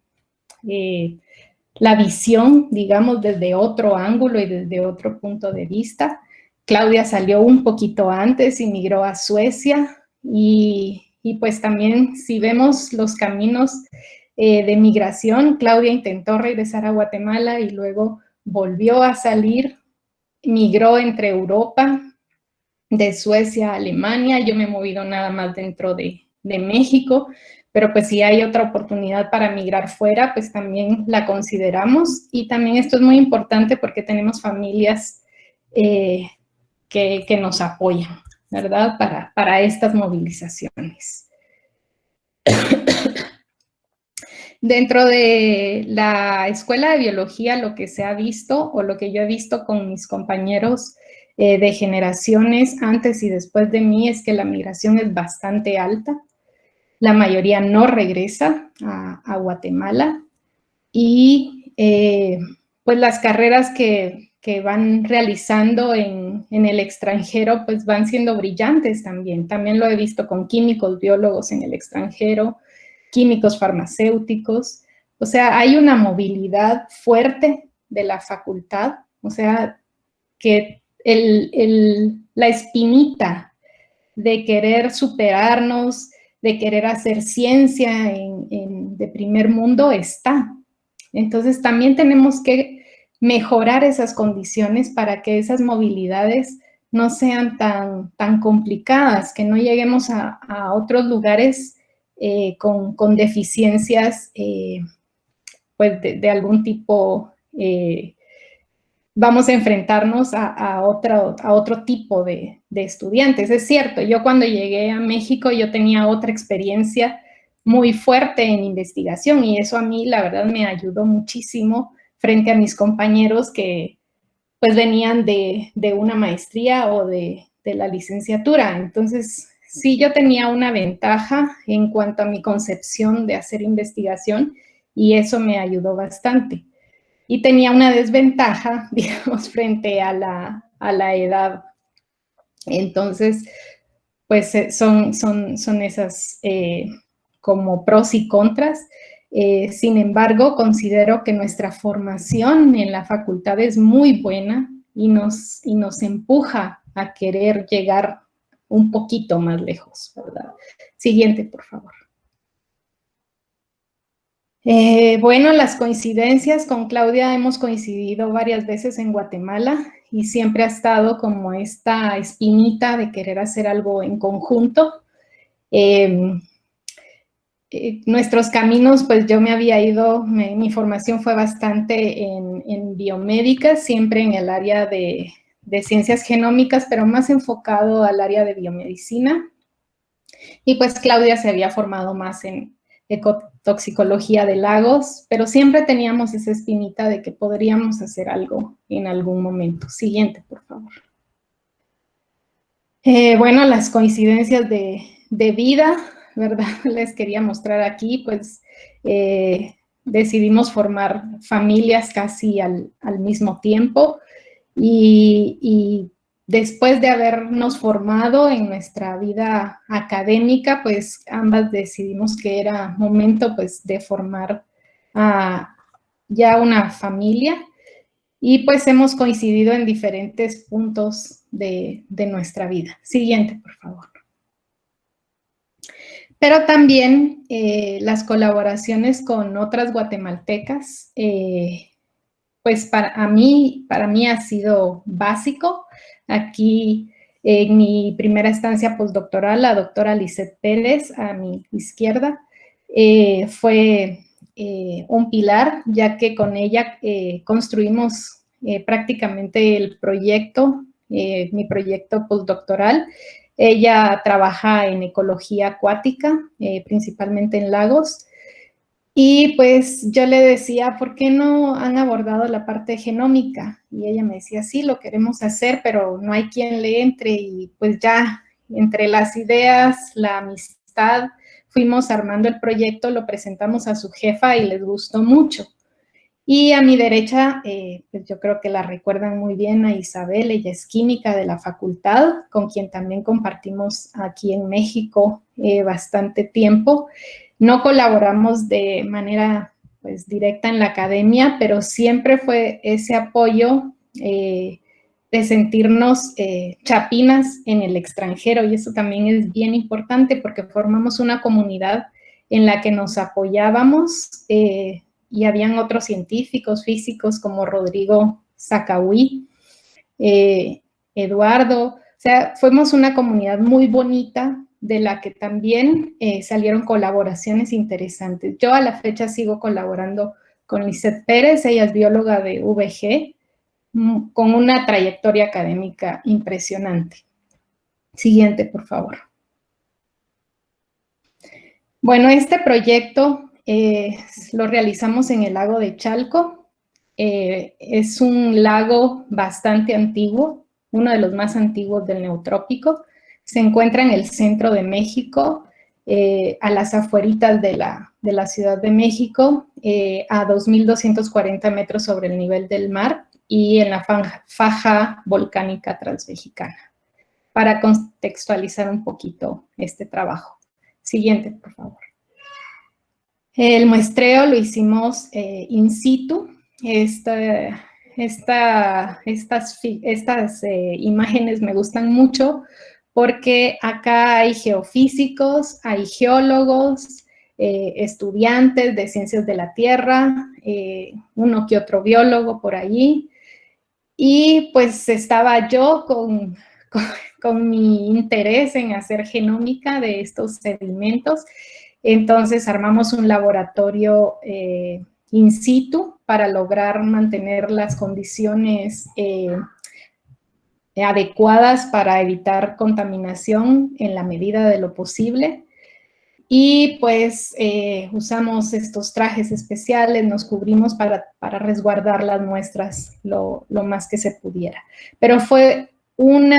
la visión, digamos, desde otro ángulo y desde otro punto de vista. Claudia salió un poquito antes y migró a Suecia y pues también si vemos los caminos de migración, Claudia intentó regresar a Guatemala y luego volvió a salir, migró entre Europa, de Suecia a Alemania. Yo me he movido nada más dentro de México, pero pues si hay otra oportunidad para migrar fuera, pues también la consideramos. Y también esto es muy importante porque tenemos familias que nos apoyan, ¿verdad? Para estas movilizaciones. Dentro de la escuela de biología, lo que se ha visto, o lo que yo he visto con mis compañeros de generaciones antes y después de mí, es que la migración es bastante alta. La mayoría no regresa a Guatemala y pues las carreras que van realizando en el extranjero pues van siendo brillantes también. También lo he visto con químicos, biólogos en el extranjero, químicos farmacéuticos. O sea, hay una movilidad fuerte de la facultad, o sea, que la espinita de querer superarnos, de querer hacer ciencia de primer mundo está. Entonces también tenemos que mejorar esas condiciones para que esas movilidades no sean tan complicadas, que no lleguemos a otros lugares con deficiencias pues de algún tipo. Vamos a enfrentarnos a otro tipo de estudiantes. Es cierto, yo cuando llegué a México yo tenía otra experiencia muy fuerte en investigación y eso a mí la verdad me ayudó muchísimo frente a mis compañeros que pues venían de una maestría o de la licenciatura. Entonces sí, yo tenía una ventaja en cuanto a mi concepción de hacer investigación y eso me ayudó bastante. Y tenía una desventaja, digamos, frente a la edad. Entonces, pues son esas como pros y contras. Sin embargo, considero que nuestra formación en la facultad es muy buena y nos empuja a querer llegar un poquito más lejos, ¿verdad? Siguiente, por favor. Bueno, las coincidencias con Claudia, hemos coincidido varias veces en Guatemala y siempre ha estado como esta espinita de querer hacer algo en conjunto. Nuestros caminos, pues yo me había ido, mi formación fue bastante en biomédica, siempre en el área de ciencias genómicas, pero más enfocado al área de biomedicina. Y pues Claudia se había formado más en ecotoxicología de lagos, pero siempre teníamos esa espinita de que podríamos hacer algo en algún momento. Siguiente, por favor. Bueno, las coincidencias de vida, ¿verdad? Les quería mostrar aquí, pues decidimos formar familias casi al mismo tiempo y después de habernos formado en nuestra vida académica, pues ambas decidimos que era momento pues de formar ya una familia y pues hemos coincidido en diferentes puntos de nuestra vida. Siguiente, por favor. Pero también las colaboraciones con otras guatemaltecas, pues para mí ha sido básico. Aquí en mi primera estancia postdoctoral, la doctora Lisette Pérez, a mi izquierda, fue un pilar, ya que con ella construimos prácticamente el proyecto, mi proyecto postdoctoral. Ella trabaja en ecología acuática, principalmente en lagos. Y pues yo le decía, ¿por qué no han abordado la parte genómica? Y ella me decía, sí, lo queremos hacer, pero no hay quien le entre. Y pues ya, entre las ideas, la amistad, fuimos armando el proyecto, lo presentamos a su jefa y les gustó mucho. Y a mi derecha, pues yo creo que la recuerdan muy bien a Isabel, ella es química de la facultad, con quien también compartimos aquí en México bastante tiempo. No colaboramos de manera pues, directa en la academia, pero siempre fue ese apoyo de sentirnos chapinas en el extranjero, y eso también es bien importante porque formamos una comunidad en la que nos apoyábamos y habían otros científicos, físicos como Rodrigo Zacahuí, Eduardo, o sea, fuimos una comunidad muy bonita de la que también salieron colaboraciones interesantes. Yo a la fecha sigo colaborando con Lisette Pérez, ella es bióloga de VG, con una trayectoria académica impresionante. Siguiente, por favor. Bueno, este proyecto lo realizamos en el lago de Chalco. Es un lago bastante antiguo, uno de los más antiguos del Neotrópico. Se encuentra en el centro de México, a las afueritas de la Ciudad de México, a 2.240 metros sobre el nivel del mar y en la faja volcánica transmexicana, para contextualizar un poquito este trabajo. Siguiente, por favor. El muestreo lo hicimos in situ. Estas imágenes me gustan mucho porque acá hay geofísicos, hay geólogos, estudiantes de ciencias de la tierra, uno que otro biólogo por allí. Y pues estaba yo con mi interés en hacer genómica de estos sedimentos. Entonces armamos un laboratorio in situ para lograr mantener las condiciones adecuadas para evitar contaminación en la medida de lo posible. Y pues usamos estos trajes especiales, nos cubrimos para resguardar las muestras lo más que se pudiera. Pero fue un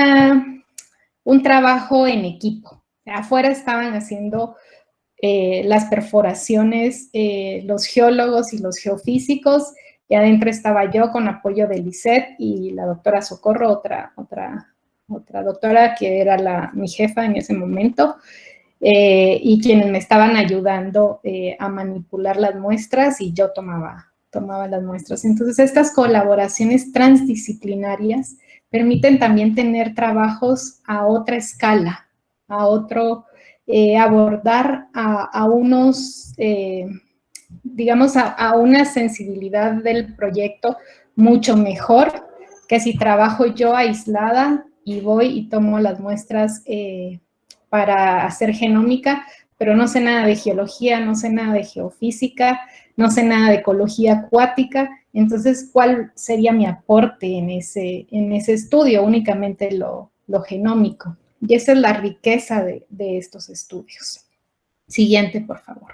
trabajo en equipo. Afuera estaban haciendo las perforaciones, los geólogos y los geofísicos, y adentro estaba yo con apoyo de Lisette y la doctora Socorro, otra doctora que era mi jefa en ese momento, y quienes me estaban ayudando a manipular las muestras y yo tomaba las muestras. Entonces, estas colaboraciones transdisciplinarias permiten también tener trabajos a otra escala, otro, abordar a unos, digamos, a una sensibilidad del proyecto mucho mejor que si trabajo yo aislada y voy y tomo las muestras para hacer genómica, pero no sé nada de geología, no sé nada de geofísica, no sé nada de ecología acuática. Entonces, ¿cuál sería mi aporte en ese estudio? Únicamente lo genómico. Y esa es la riqueza de estos estudios. Siguiente, por favor.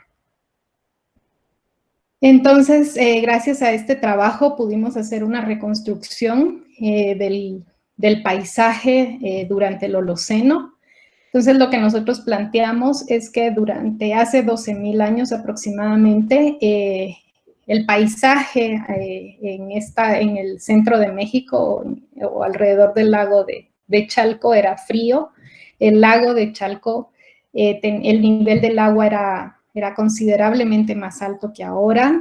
Entonces, gracias a este trabajo pudimos hacer una reconstrucción del paisaje durante el Holoceno. Entonces, lo que nosotros planteamos es que durante hace 12,000 años aproximadamente, el paisaje en el centro de México o alrededor del lago de Chalco era frío. El lago de Chalco, el nivel del agua era considerablemente más alto que ahora.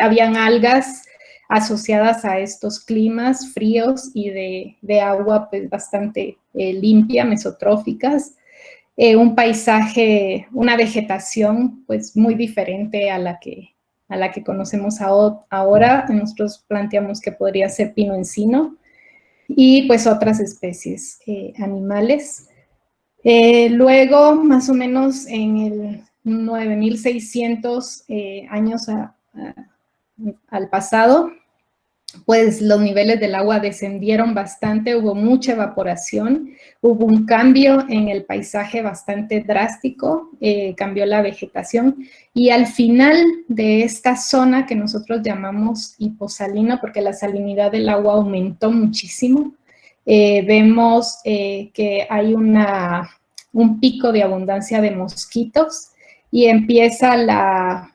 Habían algas asociadas a estos climas fríos y de agua pues, bastante limpia, mesotróficas. Un paisaje, una vegetación pues muy diferente a la que conocemos ahora. Nosotros planteamos que podría ser pino encino y pues otras especies animales. Luego, más o menos en el 9,600 años al pasado, pues los niveles del agua descendieron bastante, hubo mucha evaporación, hubo un cambio en el paisaje bastante drástico, cambió la vegetación, y al final de esta zona que nosotros llamamos hiposalina, porque la salinidad del agua aumentó muchísimo, vemos que hay un pico de abundancia de mosquitos y empieza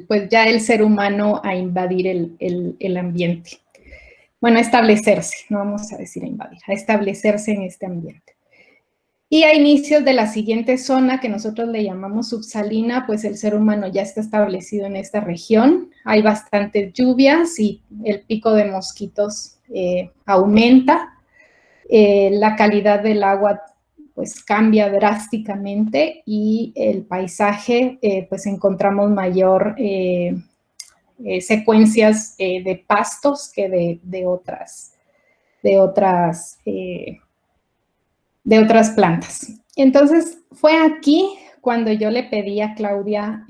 pues ya el ser humano a invadir el ambiente. Bueno, a establecerse, no vamos a decir a invadir, a establecerse en este ambiente. Y a inicios de la siguiente zona, que nosotros le llamamos subsalina, pues el ser humano ya está establecido en esta región. Hay bastantes lluvias y el pico de mosquitos aumenta. La calidad del agua pues cambia drásticamente y el paisaje pues encontramos mayor secuencias de pastos que de otras plantas. Entonces, fue aquí cuando yo le pedí a Claudia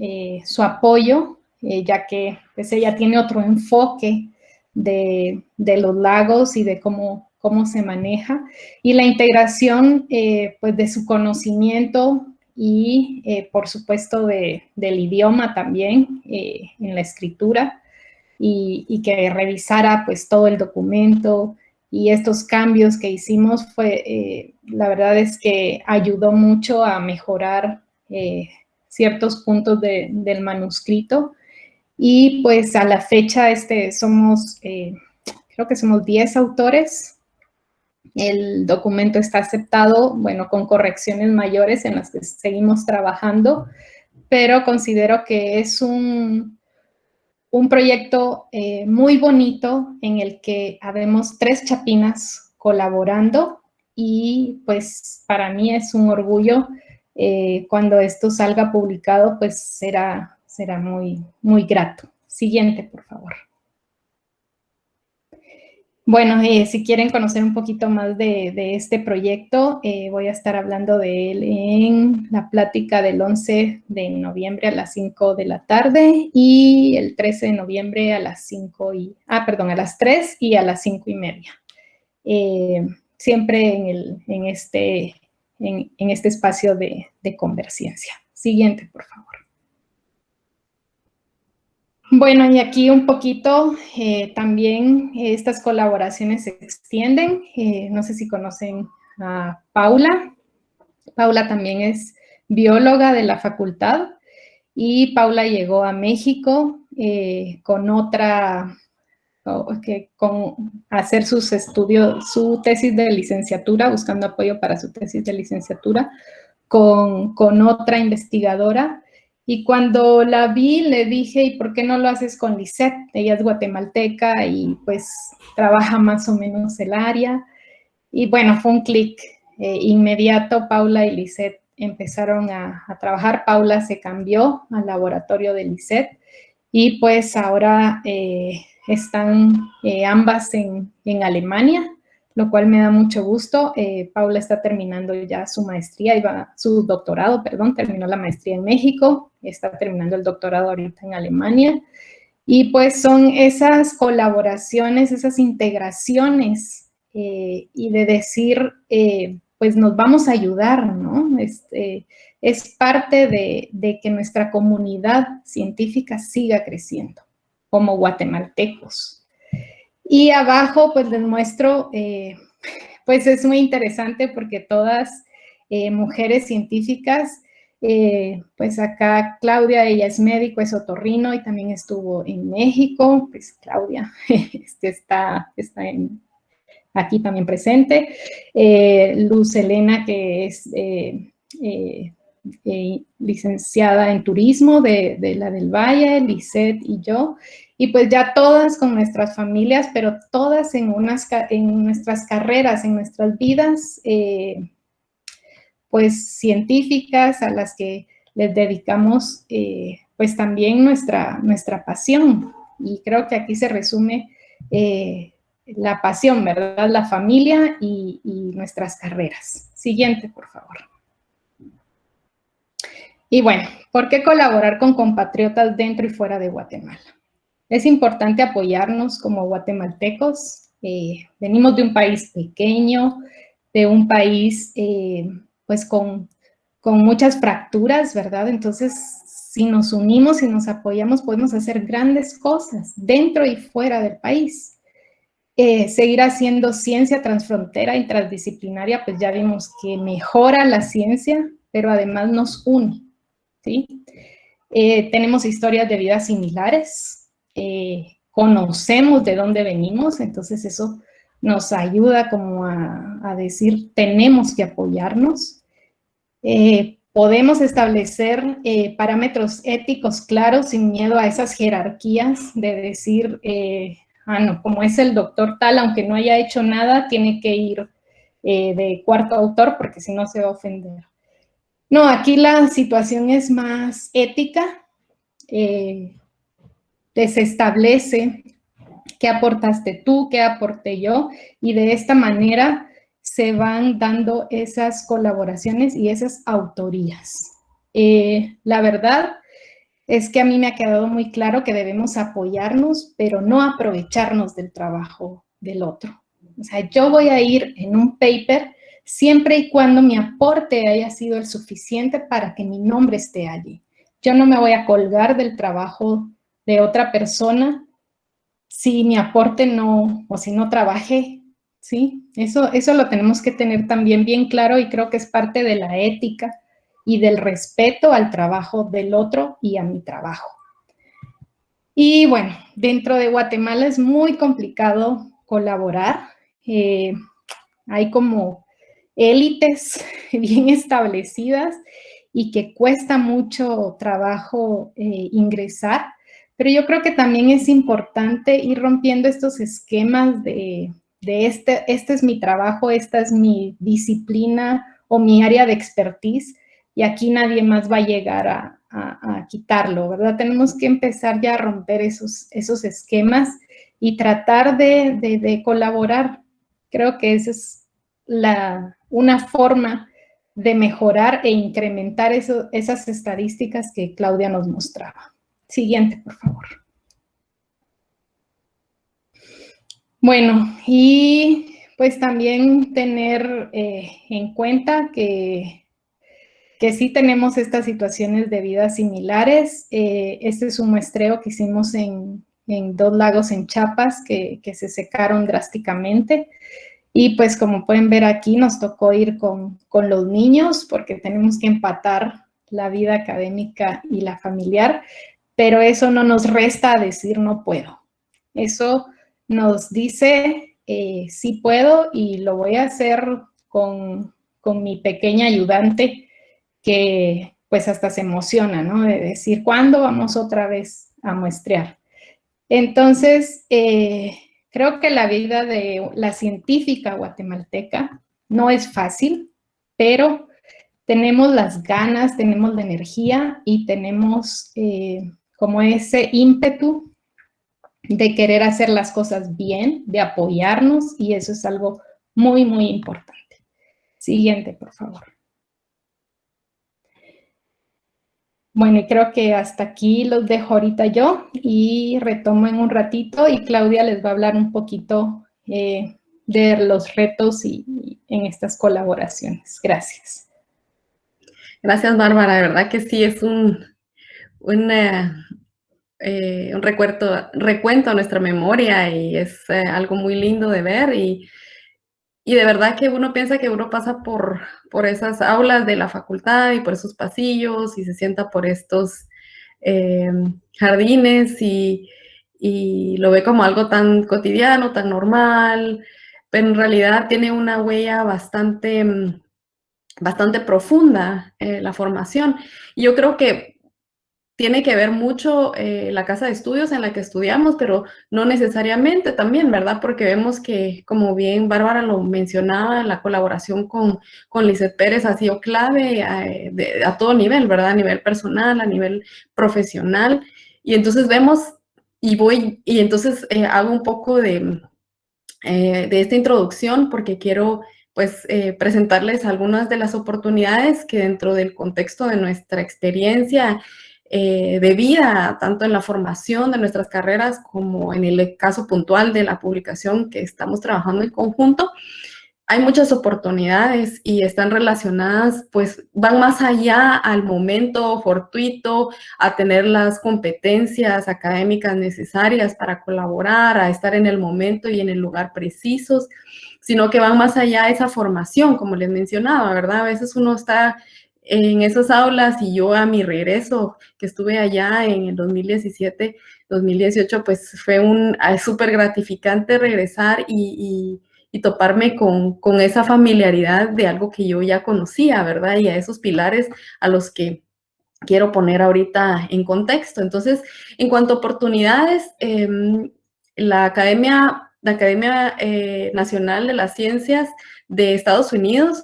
su apoyo, ya que pues, ella tiene otro enfoque de los lagos y de cómo se maneja, y la integración pues, de su conocimiento y, por supuesto, del idioma también en la escritura, y que revisara pues, todo el documento. Y estos cambios que hicimos la verdad es que ayudó mucho a mejorar ciertos puntos del manuscrito. Y pues a la fecha creo que somos 10 autores. El documento está aceptado, bueno, con correcciones mayores en las que seguimos trabajando, pero considero que es un proyecto muy bonito en el que habemos 3 chapinas colaborando, y pues para mí es un orgullo. Cuando esto salga publicado, pues será muy, muy grato. Siguiente, por favor. Bueno, si quieren conocer un poquito más de este proyecto, voy a estar hablando de él en la plática del 11 de noviembre a las 5 de la tarde y el 13 de noviembre a las 3 y a las 5:30. Siempre en este espacio de Converciencia. Siguiente, por favor. Bueno, y aquí un poquito también estas colaboraciones se extienden. No sé si conocen a Paula. Paula también es bióloga de la facultad, y Paula llegó a México con hacer sus estudios, su tesis de licenciatura, buscando apoyo para su tesis de licenciatura con otra investigadora. Y cuando la vi, le dije, ¿y por qué no lo haces con Lisette? Ella es guatemalteca y pues trabaja más o menos el área. Y bueno, fue un clic inmediato. Paula y Lisette empezaron a trabajar. Paula se cambió al laboratorio de Lisette y pues ahora están ambas en Alemania, lo cual me da mucho gusto. Paula está terminando ya su maestría, su doctorado, perdón, terminó la maestría en México, está terminando el doctorado ahorita en Alemania. Y pues son esas colaboraciones, esas integraciones y de decir, pues nos vamos a ayudar, ¿no? Es parte de que nuestra comunidad científica siga creciendo como guatemaltecos. Y abajo, pues les muestro, pues es muy interesante porque todas mujeres científicas, pues acá Claudia, ella es médico, es otorrino y también estuvo en México, pues Claudia está aquí también presente. Luz Helena, que es licenciada en turismo de la del Valle, Lisette y yo, y pues ya todas con nuestras familias, pero todas en nuestras carreras, en nuestras vidas, pues científicas a las que les dedicamos pues también nuestra pasión. Y creo que aquí se resume la pasión, ¿verdad? La familia y nuestras carreras. Siguiente, por favor. Y bueno, ¿por qué colaborar con compatriotas dentro y fuera de Guatemala? Es importante apoyarnos como guatemaltecos. Venimos de un país pequeño, de un país pues con muchas fracturas, ¿verdad? Entonces, si nos unimos y nos apoyamos, podemos hacer grandes cosas dentro y fuera del país. Seguir haciendo ciencia transfrontera y transdisciplinaria, pues ya vimos que mejora la ciencia, pero además nos une, ¿sí? Tenemos historias de vida similares, conocemos de dónde venimos, entonces eso nos ayuda como a decir, tenemos que apoyarnos. Podemos establecer parámetros éticos claros sin miedo a esas jerarquías de decir, no, como es el doctor tal, aunque no haya hecho nada, tiene que ir de cuarto autor porque si no se va a ofender. No, aquí la situación es más ética, se establece qué aportaste tú, qué aporté yo, y de esta manera se van dando esas colaboraciones y esas autorías. La verdad es que a mí me ha quedado muy claro que debemos apoyarnos, pero no aprovecharnos del trabajo del otro. O sea, yo voy a ir en un paper siempre y cuando mi aporte haya sido el suficiente para que mi nombre esté allí. Yo no me voy a colgar del trabajo de otra persona si mi aporte no, o si no trabajé, ¿sí? Eso lo tenemos que tener también bien claro y creo que es parte de la ética y del respeto al trabajo del otro y a mi trabajo. Y bueno, dentro de Guatemala es muy complicado colaborar. Hay como élites bien establecidas y que cuesta mucho trabajo ingresar, pero yo creo que también es importante ir rompiendo estos esquemas de este es mi trabajo, esta es mi disciplina o mi área de expertise y aquí nadie más va a llegar a quitarlo, ¿verdad? Tenemos que empezar ya a romper esos esquemas y tratar de colaborar. Creo que esa es una forma de mejorar e incrementar esas estadísticas que Claudia nos mostraba. Siguiente, por favor. Bueno, y pues también tener en cuenta que sí tenemos estas situaciones de vida similares. Este es un muestreo que hicimos en 2 lagos en Chiapas que se secaron drásticamente. Y pues como pueden ver aquí nos tocó ir con los niños porque tenemos que empatar la vida académica y la familiar, pero eso no nos resta a decir no puedo. Eso nos dice sí puedo y lo voy a hacer con mi pequeña ayudante que pues hasta se emociona, ¿no? De decir, ¿cuándo vamos otra vez a muestrear? Entonces, creo que la vida de la científica guatemalteca no es fácil, pero tenemos las ganas, tenemos la energía y tenemos como ese ímpetu de querer hacer las cosas bien, de apoyarnos, y eso es algo muy, muy importante. Siguiente, por favor. Bueno, y creo que hasta aquí los dejo ahorita yo y retomo en un ratito y Claudia les va a hablar un poquito de los retos y en estas colaboraciones. Gracias. Gracias, Bárbara. De verdad que sí, es un recuento a nuestra memoria y es algo muy lindo de ver y de verdad que uno piensa que uno pasa por esas aulas de la facultad y por esos pasillos y se sienta por estos jardines y lo ve como algo tan cotidiano, tan normal, pero en realidad tiene una huella bastante profunda la formación. Y yo creo que tiene que ver mucho la casa de estudios en la que estudiamos, pero no necesariamente también, ¿verdad? Porque vemos que, como bien Bárbara lo mencionaba, la colaboración con Lizeth Pérez ha sido clave a todo nivel, ¿verdad? A nivel personal, a nivel profesional. Y entonces vemos, y entonces hago un poco de esta introducción porque quiero pues presentarles algunas de las oportunidades que dentro del contexto de nuestra experiencia de vida, tanto en la formación de nuestras carreras como en el caso puntual de la publicación que estamos trabajando en conjunto, hay muchas oportunidades y están relacionadas, pues van más allá al momento fortuito, a tener las competencias académicas necesarias para colaborar, a estar en el momento y en el lugar precisos, sino que van más allá de esa formación, como les mencionaba, ¿verdad? A veces uno está en esas aulas y yo a mi regreso, que estuve allá en el 2017, 2018, pues fue súper gratificante regresar y toparme con esa familiaridad de algo que yo ya conocía, ¿verdad? Y a esos pilares a los que quiero poner ahorita en contexto. Entonces, en cuanto a oportunidades, la Academia Nacional de las Ciencias de Estados Unidos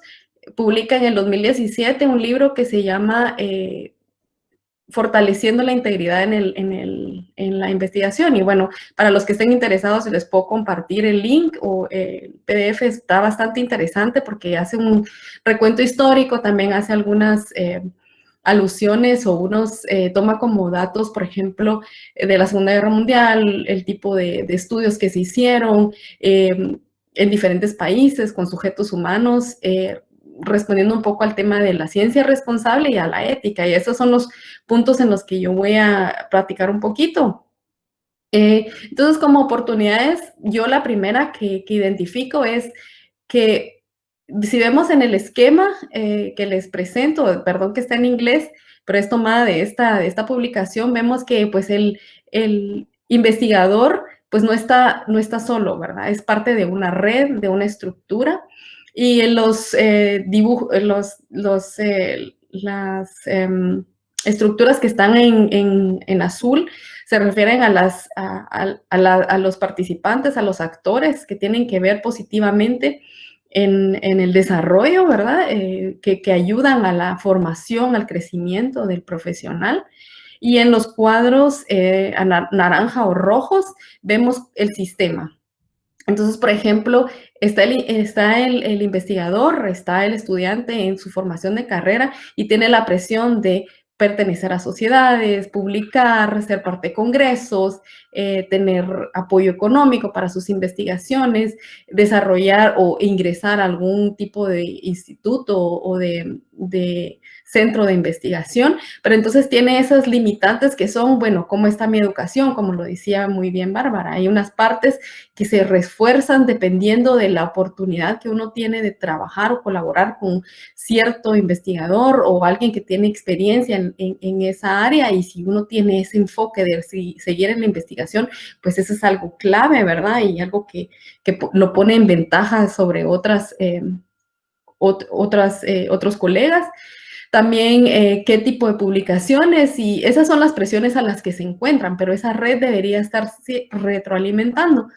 publica en el 2017 un libro que se llama Fortaleciendo la integridad en la investigación. Y bueno, para los que estén interesados, les puedo compartir el link o el PDF. Está bastante interesante porque hace un recuento histórico, también hace algunas alusiones o toma como datos, por ejemplo, de la Segunda Guerra Mundial, el tipo de estudios que se hicieron en diferentes países con sujetos humanos, respondiendo un poco al tema de la ciencia responsable y a la ética. Y esos son los puntos en los que yo voy a platicar un poquito. Entonces, como oportunidades, yo la primera que identifico es que si vemos en el esquema que les presento, perdón que está en inglés, pero es tomada de esta publicación, vemos que pues el investigador pues no está solo, ¿verdad? Es parte de una red, de una estructura. Y en los las estructuras que están en azul se refieren a los participantes, a los actores que tienen que ver positivamente en el desarrollo, ¿verdad? Que ayudan a la formación, al crecimiento del profesional. Y en los cuadros naranja o rojos vemos el sistema. Entonces, por ejemplo, está el investigador, está el estudiante en su formación de carrera y tiene la presión de pertenecer a sociedades, publicar, ser parte de congresos, tener apoyo económico para sus investigaciones, desarrollar o ingresar a algún tipo de instituto o de centro de investigación, pero entonces tiene esas limitantes que son, bueno, ¿cómo está mi educación? Como lo decía muy bien Bárbara, hay unas partes que se refuerzan dependiendo de la oportunidad que uno tiene de trabajar o colaborar con cierto investigador o alguien que tiene experiencia en esa área, y si uno tiene ese enfoque de seguir en la investigación, pues eso es algo clave, ¿verdad? Y algo que lo pone en ventaja sobre otros colegas. También qué tipo de publicaciones, y esas son las presiones a las que se encuentran, pero esa red debería estarse retroalimentando.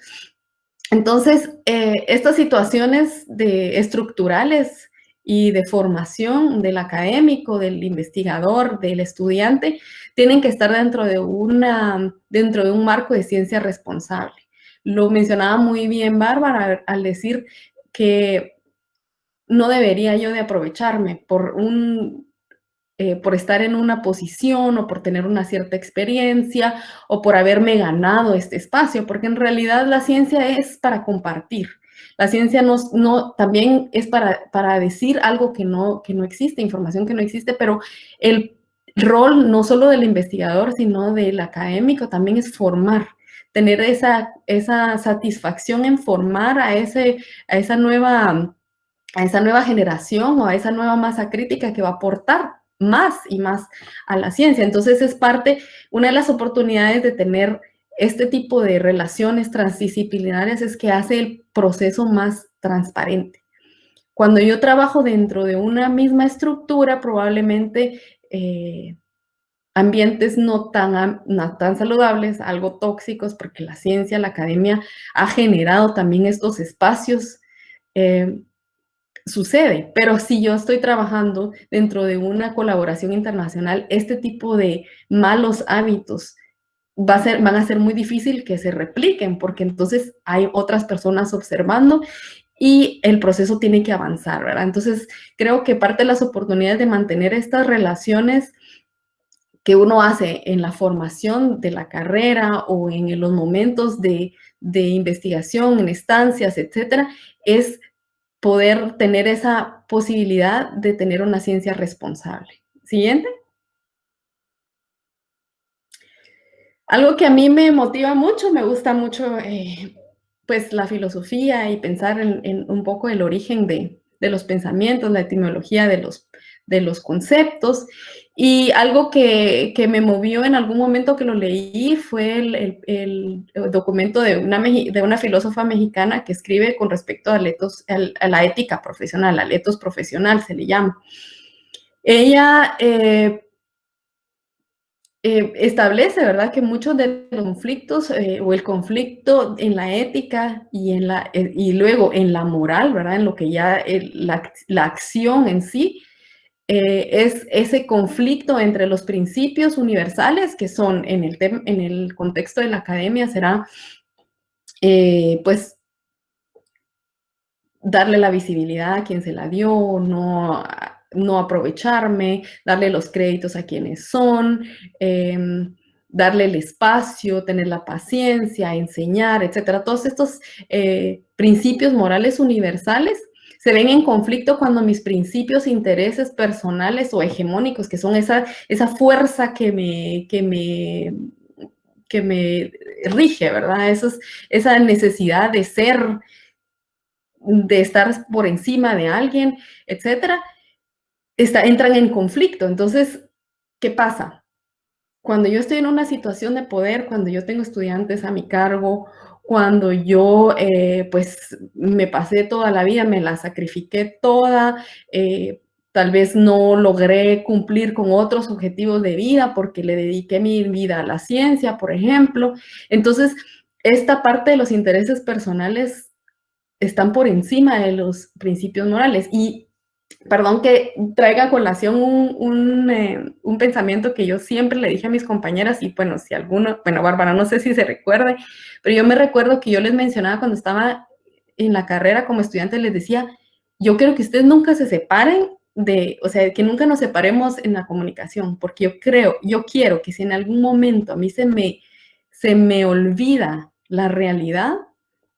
Entonces, estas situaciones estructurales y de formación del académico, del investigador, del estudiante, tienen que estar dentro de un marco de ciencia responsable. Lo mencionaba muy bien Bárbara al decir que no debería yo de aprovecharme por estar en una posición o por tener una cierta experiencia o por haberme ganado este espacio, porque en realidad la ciencia es para compartir. La ciencia también es para decir algo que no existe, información que no existe, pero el rol no solo del investigador, sino del académico también es formar, tener esa satisfacción en formar a esa nueva generación o a esa nueva masa crítica que va a aportar más y más a la ciencia. Entonces es una de las oportunidades de tener este tipo de relaciones transdisciplinarias es que hace el proceso más transparente. Cuando yo trabajo dentro de una misma estructura, probablemente ambientes no tan saludables, algo tóxicos, porque la ciencia, la academia ha generado también estos espacios sucede, pero si yo estoy trabajando dentro de una colaboración internacional, este tipo de malos hábitos van a ser muy difícil que se repliquen, porque entonces hay otras personas observando y el proceso tiene que avanzar, ¿verdad? Entonces, creo que parte de las oportunidades de mantener estas relaciones que uno hace en la formación de la carrera o en los momentos de investigación, en estancias, etcétera, es poder tener esa posibilidad de tener una ciencia responsable. Siguiente. Algo que a mí me motiva mucho, me gusta mucho, pues la filosofía y pensar en un poco el origen de los pensamientos, la etimología de los conceptos. Y algo que me movió en algún momento que lo leí fue el documento de una filósofa mexicana que escribe con respecto a la ética profesional, al etos profesional se le llama. Ella establece, ¿verdad?, que muchos de los conflictos o el conflicto en la ética y luego en la moral, ¿verdad?, en lo que ya la acción en sí, es ese conflicto entre los principios universales que son en el contexto de la academia será pues darle la visibilidad a quien se la dio, no aprovecharme, darle los créditos a quienes son, darle el espacio, tener la paciencia, enseñar, etcétera. Todos estos principios morales universales se ven en conflicto cuando mis principios, intereses personales o hegemónicos, que son esa fuerza que me rige, ¿verdad? Esa necesidad de ser, de estar por encima de alguien, etcétera, entran en conflicto. Entonces, ¿qué pasa? Cuando yo estoy en una situación de poder, cuando yo tengo estudiantes a mi cargo, cuando yo pues me pasé toda la vida, me la sacrifiqué toda, tal vez no logré cumplir con otros objetivos de vida porque le dediqué mi vida a la ciencia, por ejemplo. Entonces, esta parte de los intereses personales están por encima de los principios morales. Y perdón que traiga a colación un pensamiento que yo siempre le dije a mis compañeras y bueno, Bárbara, no sé si se recuerde, pero yo me recuerdo que yo les mencionaba cuando estaba en la carrera como estudiante, les decía, yo quiero que ustedes nunca se separen o sea, que nunca nos separemos en la comunicación, porque yo quiero que si en algún momento a mí se me olvida la realidad,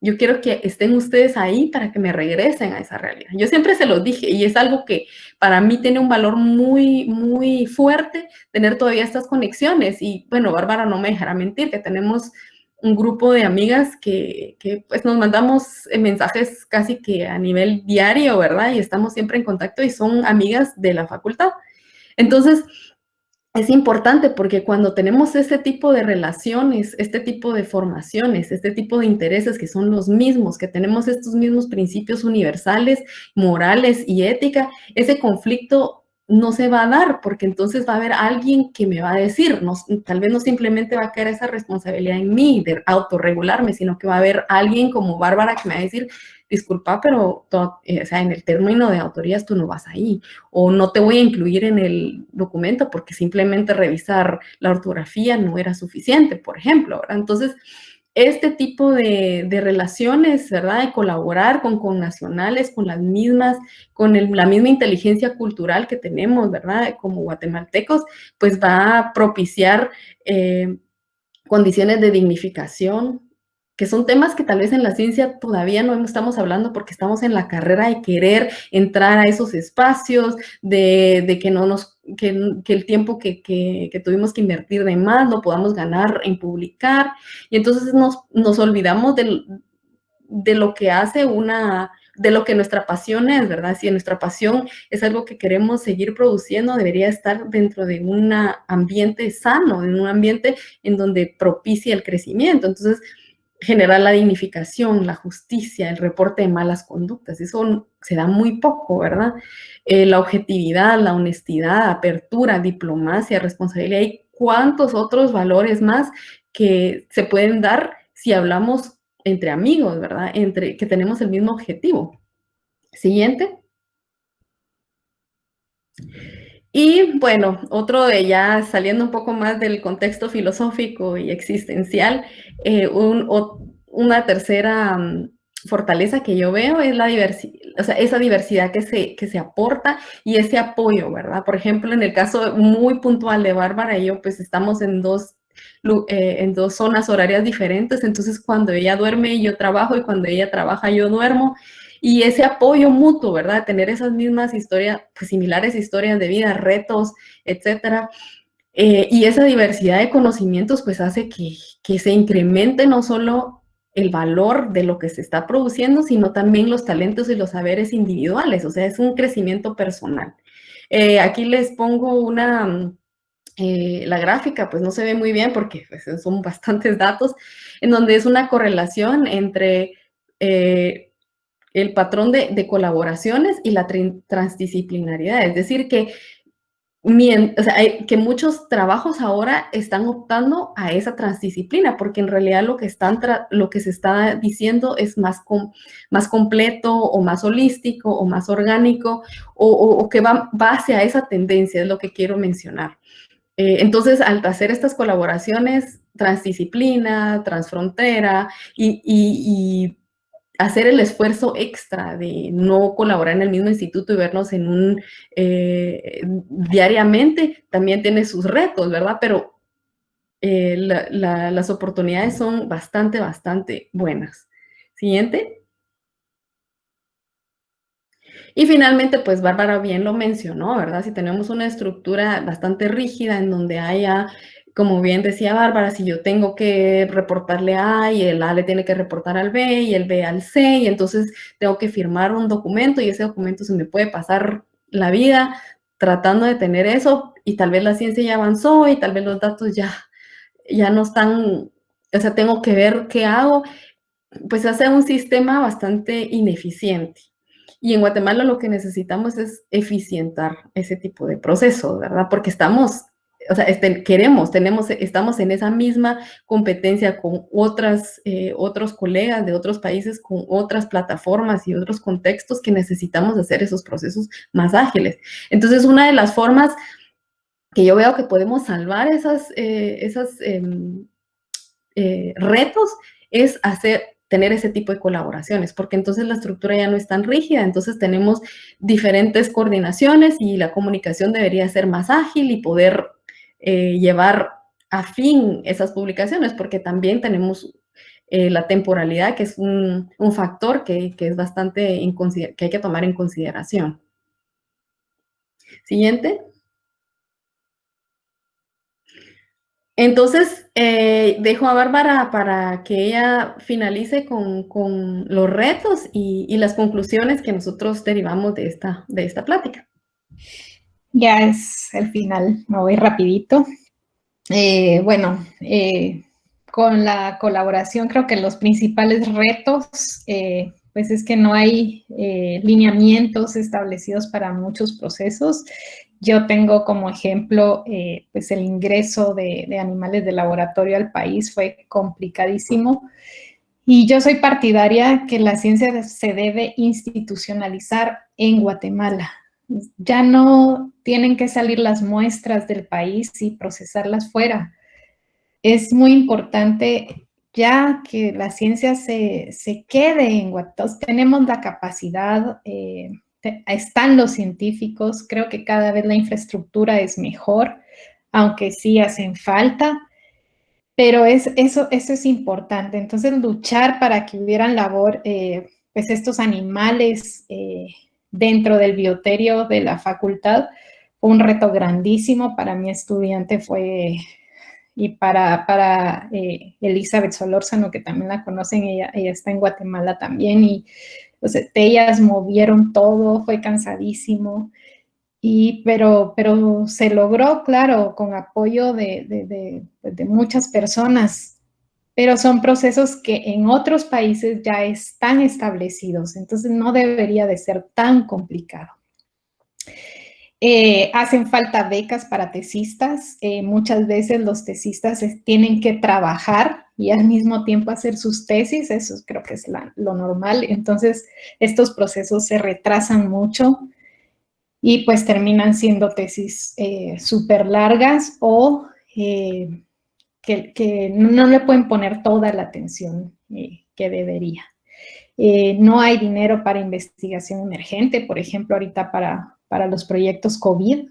yo quiero que estén ustedes ahí para que me regresen a esa realidad. Yo siempre se los dije y es algo que para mí tiene un valor muy, muy fuerte tener todavía estas conexiones. Y bueno, Bárbara no me dejará mentir que tenemos un grupo de amigas que pues nos mandamos mensajes casi que a nivel diario, ¿verdad? Y estamos siempre en contacto y son amigas de la facultad. Entonces, es importante porque cuando tenemos este tipo de relaciones, este tipo de formaciones, este tipo de intereses que son los mismos, que tenemos estos mismos principios universales, morales y ética, ese conflicto no se va a dar, porque entonces va a haber alguien que me va a decir, tal vez no simplemente va a caer esa responsabilidad en mí de autorregularme, sino que va a haber alguien como Bárbara que me va a decir, disculpa, pero o sea, en el término de autorías tú no vas ahí, o no te voy a incluir en el documento porque simplemente revisar la ortografía no era suficiente, por ejemplo, ¿verdad? Entonces, este tipo de relaciones, ¿verdad? De colaborar con connacionales, con las mismas, con la misma inteligencia cultural que tenemos, ¿verdad? Como guatemaltecos, pues va a propiciar condiciones de dignificación, que son temas que tal vez en la ciencia todavía no estamos hablando porque estamos en la carrera de querer entrar a esos espacios, de que no nos, que el tiempo que tuvimos que invertir de más lo podamos ganar en publicar, y entonces nos olvidamos de lo que hace de lo que nuestra pasión es, ¿verdad? Si nuestra pasión es algo que queremos seguir produciendo, debería estar dentro de un ambiente sano, en un ambiente en donde propicie el crecimiento. Entonces, generar la dignificación, la justicia, el reporte de malas conductas, eso se da muy poco, ¿verdad? La objetividad, la honestidad, apertura, diplomacia, responsabilidad y cuántos otros valores más que se pueden dar si hablamos entre amigos, ¿verdad? Que tenemos el mismo objetivo. Siguiente. Y bueno, otro de ya saliendo un poco más del contexto filosófico y existencial, una tercera fortaleza que yo veo es la diversidad, o sea, esa diversidad que se aporta y ese apoyo, ¿verdad? Por ejemplo, en el caso muy puntual de Bárbara y yo, pues estamos en dos zonas horarias diferentes, entonces cuando ella duerme yo trabajo y cuando ella trabaja yo duermo, y ese apoyo mutuo, ¿verdad? Tener esas mismas historias, pues similares historias de vida, retos, etcétera, y esa diversidad de conocimientos pues hace que se incremente no solo el valor de lo que se está produciendo, sino también los talentos y los saberes individuales, o sea, es un crecimiento personal. Aquí les pongo la gráfica, pues no se ve muy bien porque pues, son bastantes datos, en donde es una correlación entre el patrón de colaboraciones y la transdisciplinaridad. Es decir, que que muchos trabajos ahora están optando a esa transdisciplina, porque en realidad lo que se está diciendo es más completo o más holístico o más orgánico o que va hacia esa tendencia, es lo que quiero mencionar. Entonces, al hacer estas colaboraciones transdisciplina, transfrontera y hacer el esfuerzo extra de no colaborar en el mismo instituto y vernos diariamente, también tiene sus retos, ¿verdad? Pero las oportunidades son bastante, bastante buenas. Siguiente. Y finalmente, pues Bárbara bien lo mencionó, ¿verdad? Si tenemos una estructura bastante rígida en donde haya, como bien decía Bárbara, si yo tengo que reportarle a A y el A le tiene que reportar al B y el B al C, y entonces tengo que firmar un documento y ese documento se me puede pasar la vida tratando de tener eso y tal vez la ciencia ya avanzó y tal vez los datos ya no están, o sea, tengo que ver qué hago, pues hace un sistema bastante ineficiente. Y en Guatemala lo que necesitamos es eficientar ese tipo de procesos, ¿verdad? Porque estamos en esa misma competencia con otros colegas de otros países, con otras plataformas y otros contextos que necesitamos hacer esos procesos más ágiles. Entonces, una de las formas que yo veo que podemos salvar esos retos es tener ese tipo de colaboraciones, porque entonces la estructura ya no es tan rígida, entonces tenemos diferentes coordinaciones y la comunicación debería ser más ágil y poder llevar a fin esas publicaciones, porque también tenemos la temporalidad, que es un factor que es bastante, que hay que tomar en consideración. Siguiente. Entonces, dejo a Bárbara para que ella finalice con los retos y las conclusiones que nosotros derivamos de esta plática. Ya es el final, me voy rapidito. Con la colaboración creo que los principales retos, pues es que no hay lineamientos establecidos para muchos procesos. Yo tengo como ejemplo, pues el ingreso de animales de laboratorio al país fue complicadísimo. Y yo soy partidaria que la ciencia se debe institucionalizar en Guatemala. Ya no tienen que salir las muestras del país y procesarlas fuera. Es muy importante ya que la ciencia se quede en Guatemala. Tenemos la capacidad, están los científicos, creo que cada vez la infraestructura es mejor, aunque sí hacen falta, pero eso es importante. Entonces, luchar para que hubieran labor, pues estos animales dentro del bioterio de la facultad, fue un reto grandísimo para mi estudiante, y para Elizabeth Solórzano, que también la conocen, ella está en Guatemala también, y pues, ellas movieron todo, fue cansadísimo, pero se logró, claro, con apoyo de muchas personas, pero son procesos que en otros países ya están establecidos, entonces no debería de ser tan complicado. Hacen falta becas para tesistas. Muchas veces los tesistas tienen que trabajar y al mismo tiempo hacer sus tesis. Eso creo que es lo normal. Entonces, estos procesos se retrasan mucho y pues terminan siendo tesis súper largas o que no le pueden poner toda la atención que debería. No hay dinero para investigación emergente, por ejemplo, ahorita para los proyectos COVID,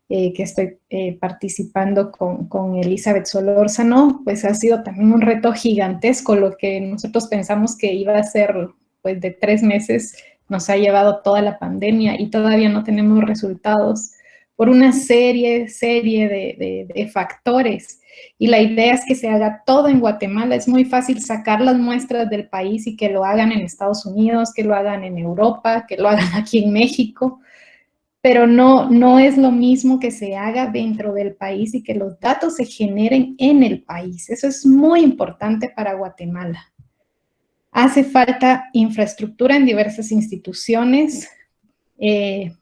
que estoy participando con Elizabeth Solórzano, pues ha sido también un reto gigantesco. Lo que nosotros pensamos que iba a ser pues de 3 meses, nos ha llevado toda la pandemia y todavía no tenemos resultados por una serie de factores. Y la idea es que se haga todo en Guatemala. Es muy fácil sacar las muestras del país y que lo hagan en Estados Unidos, que lo hagan en Europa, que lo hagan aquí en México, pero no es lo mismo que se haga dentro del país y que los datos se generen en el país. Eso es muy importante para Guatemala. Hace falta infraestructura en diversas instituciones,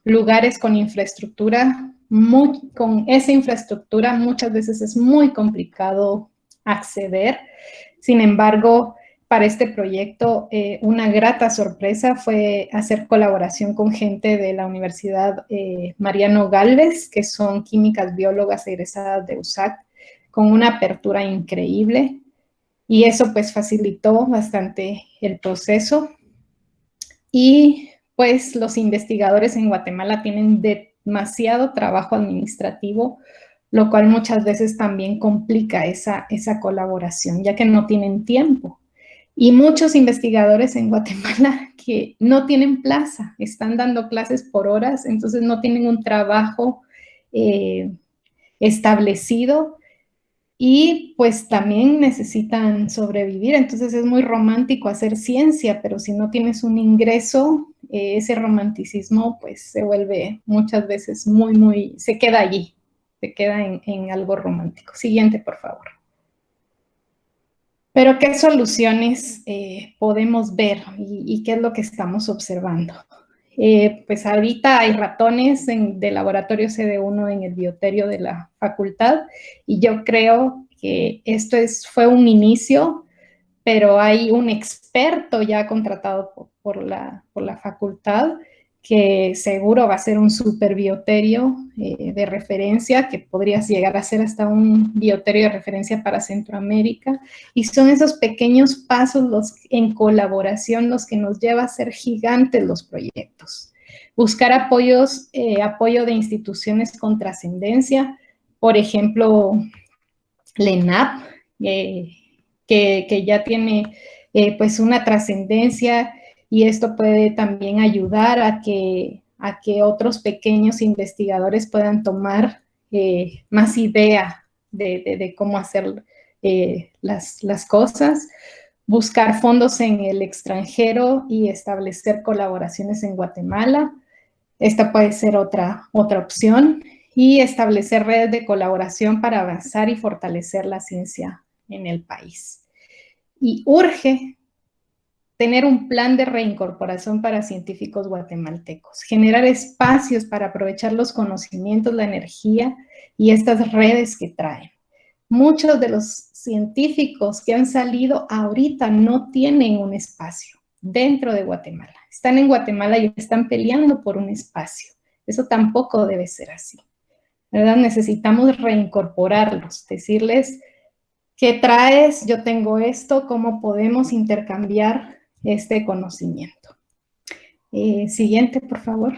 lugares con infraestructura. Con esa infraestructura muchas veces es muy complicado acceder. Sin embargo, para este proyecto, una grata sorpresa fue hacer colaboración con gente de la Universidad Mariano Gálvez, que son químicas biólogas egresadas de USAC, con una apertura increíble. Y eso pues facilitó bastante el proceso. Y pues los investigadores en Guatemala tienen demasiado trabajo administrativo, lo cual muchas veces también complica esa colaboración, ya que no tienen tiempo. Y muchos investigadores en Guatemala que no tienen plaza, están dando clases por horas, entonces no tienen un trabajo establecido y pues también necesitan sobrevivir. Entonces es muy romántico hacer ciencia, pero si no tienes un ingreso, ese romanticismo pues se vuelve muchas veces se queda allí, se queda en algo romántico. Siguiente, por favor. Pero ¿qué soluciones podemos ver y qué es lo que estamos observando? Pues ahorita hay ratones de laboratorio CD1 en el bioterio de la facultad y yo creo que esto fue un inicio, pero hay un experto ya contratado por la facultad que seguro va a ser un super bioterio de referencia, que podría llegar a ser hasta un bioterio de referencia para Centroamérica, y son esos pequeños pasos en colaboración los que nos lleva a ser gigantes los proyectos. Buscar apoyo de instituciones con trascendencia, por ejemplo, LENAP, que ya tiene pues una trascendencia, y esto puede también ayudar a que otros pequeños investigadores puedan tomar más idea de cómo hacer las cosas. Buscar fondos en el extranjero y establecer colaboraciones en Guatemala. Esta puede ser otra opción. Y establecer redes de colaboración para avanzar y fortalecer la ciencia en el país. Y urge tener un plan de reincorporación para científicos guatemaltecos, generar espacios para aprovechar los conocimientos, la energía y estas redes que traen. Muchos de los científicos que han salido ahorita no tienen un espacio dentro de Guatemala. Están en Guatemala y están peleando por un espacio. Eso tampoco debe ser así, ¿verdad? Necesitamos reincorporarlos, decirles, ¿qué traes? Yo tengo esto, ¿cómo podemos intercambiar este conocimiento? Siguiente, por favor.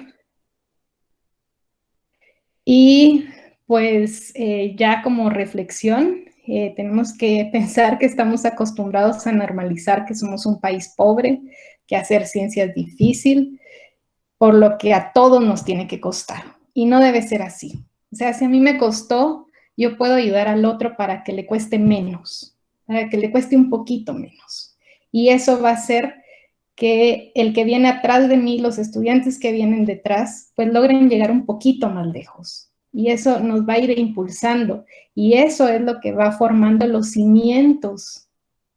Y pues ya como reflexión, tenemos que pensar que estamos acostumbrados a normalizar que somos un país pobre, que hacer ciencia es difícil, por lo que a todos nos tiene que costar. Y no debe ser así. O sea, si a mí me costó, yo puedo ayudar al otro para que le cueste menos, para que le cueste un poquito menos. Y eso va a hacer que el que viene atrás de mí, los estudiantes que vienen detrás, pues logren llegar un poquito más lejos. Y eso nos va a ir impulsando. Y eso es lo que va formando los cimientos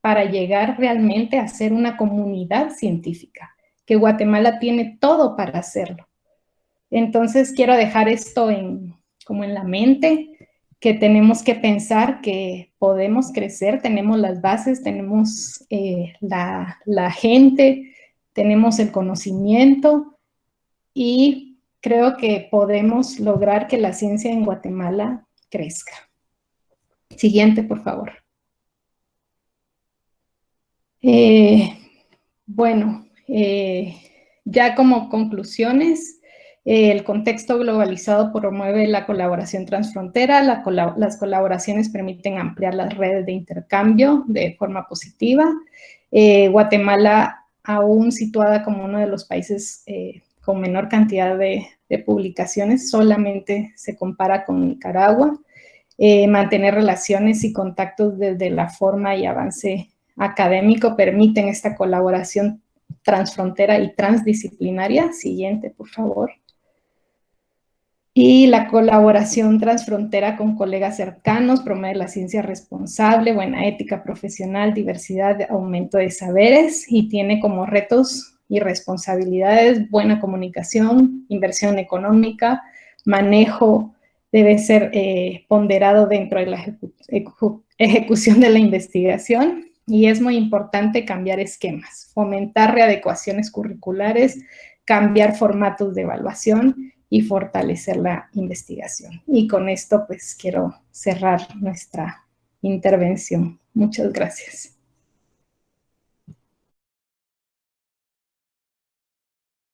para llegar realmente a ser una comunidad científica, que Guatemala tiene todo para hacerlo. Entonces quiero dejar esto como en la mente, que tenemos que pensar que podemos crecer, tenemos las bases, tenemos la gente, tenemos el conocimiento y creo que podemos lograr que la ciencia en Guatemala crezca. Siguiente, por favor. Bueno, ya como conclusiones, el contexto globalizado promueve la colaboración transfrontera, las colaboraciones permiten ampliar las redes de intercambio de forma positiva. Guatemala, aún situada como uno de los países con menor cantidad de publicaciones, solamente se compara con Nicaragua. Mantener relaciones y contactos desde la forma y avance académico permiten esta colaboración transfrontera y transdisciplinaria. Siguiente, por favor. Y la colaboración transfrontera con colegas cercanos promueve la ciencia responsable, buena ética profesional, diversidad, aumento de saberes y tiene como retos y responsabilidades buena comunicación, inversión económica, manejo debe ser ponderado dentro de la ejecución de la investigación y es muy importante cambiar esquemas, fomentar readecuaciones curriculares, cambiar formatos de evaluación y fortalecer la investigación. Y con esto pues quiero cerrar nuestra intervención. Muchas gracias.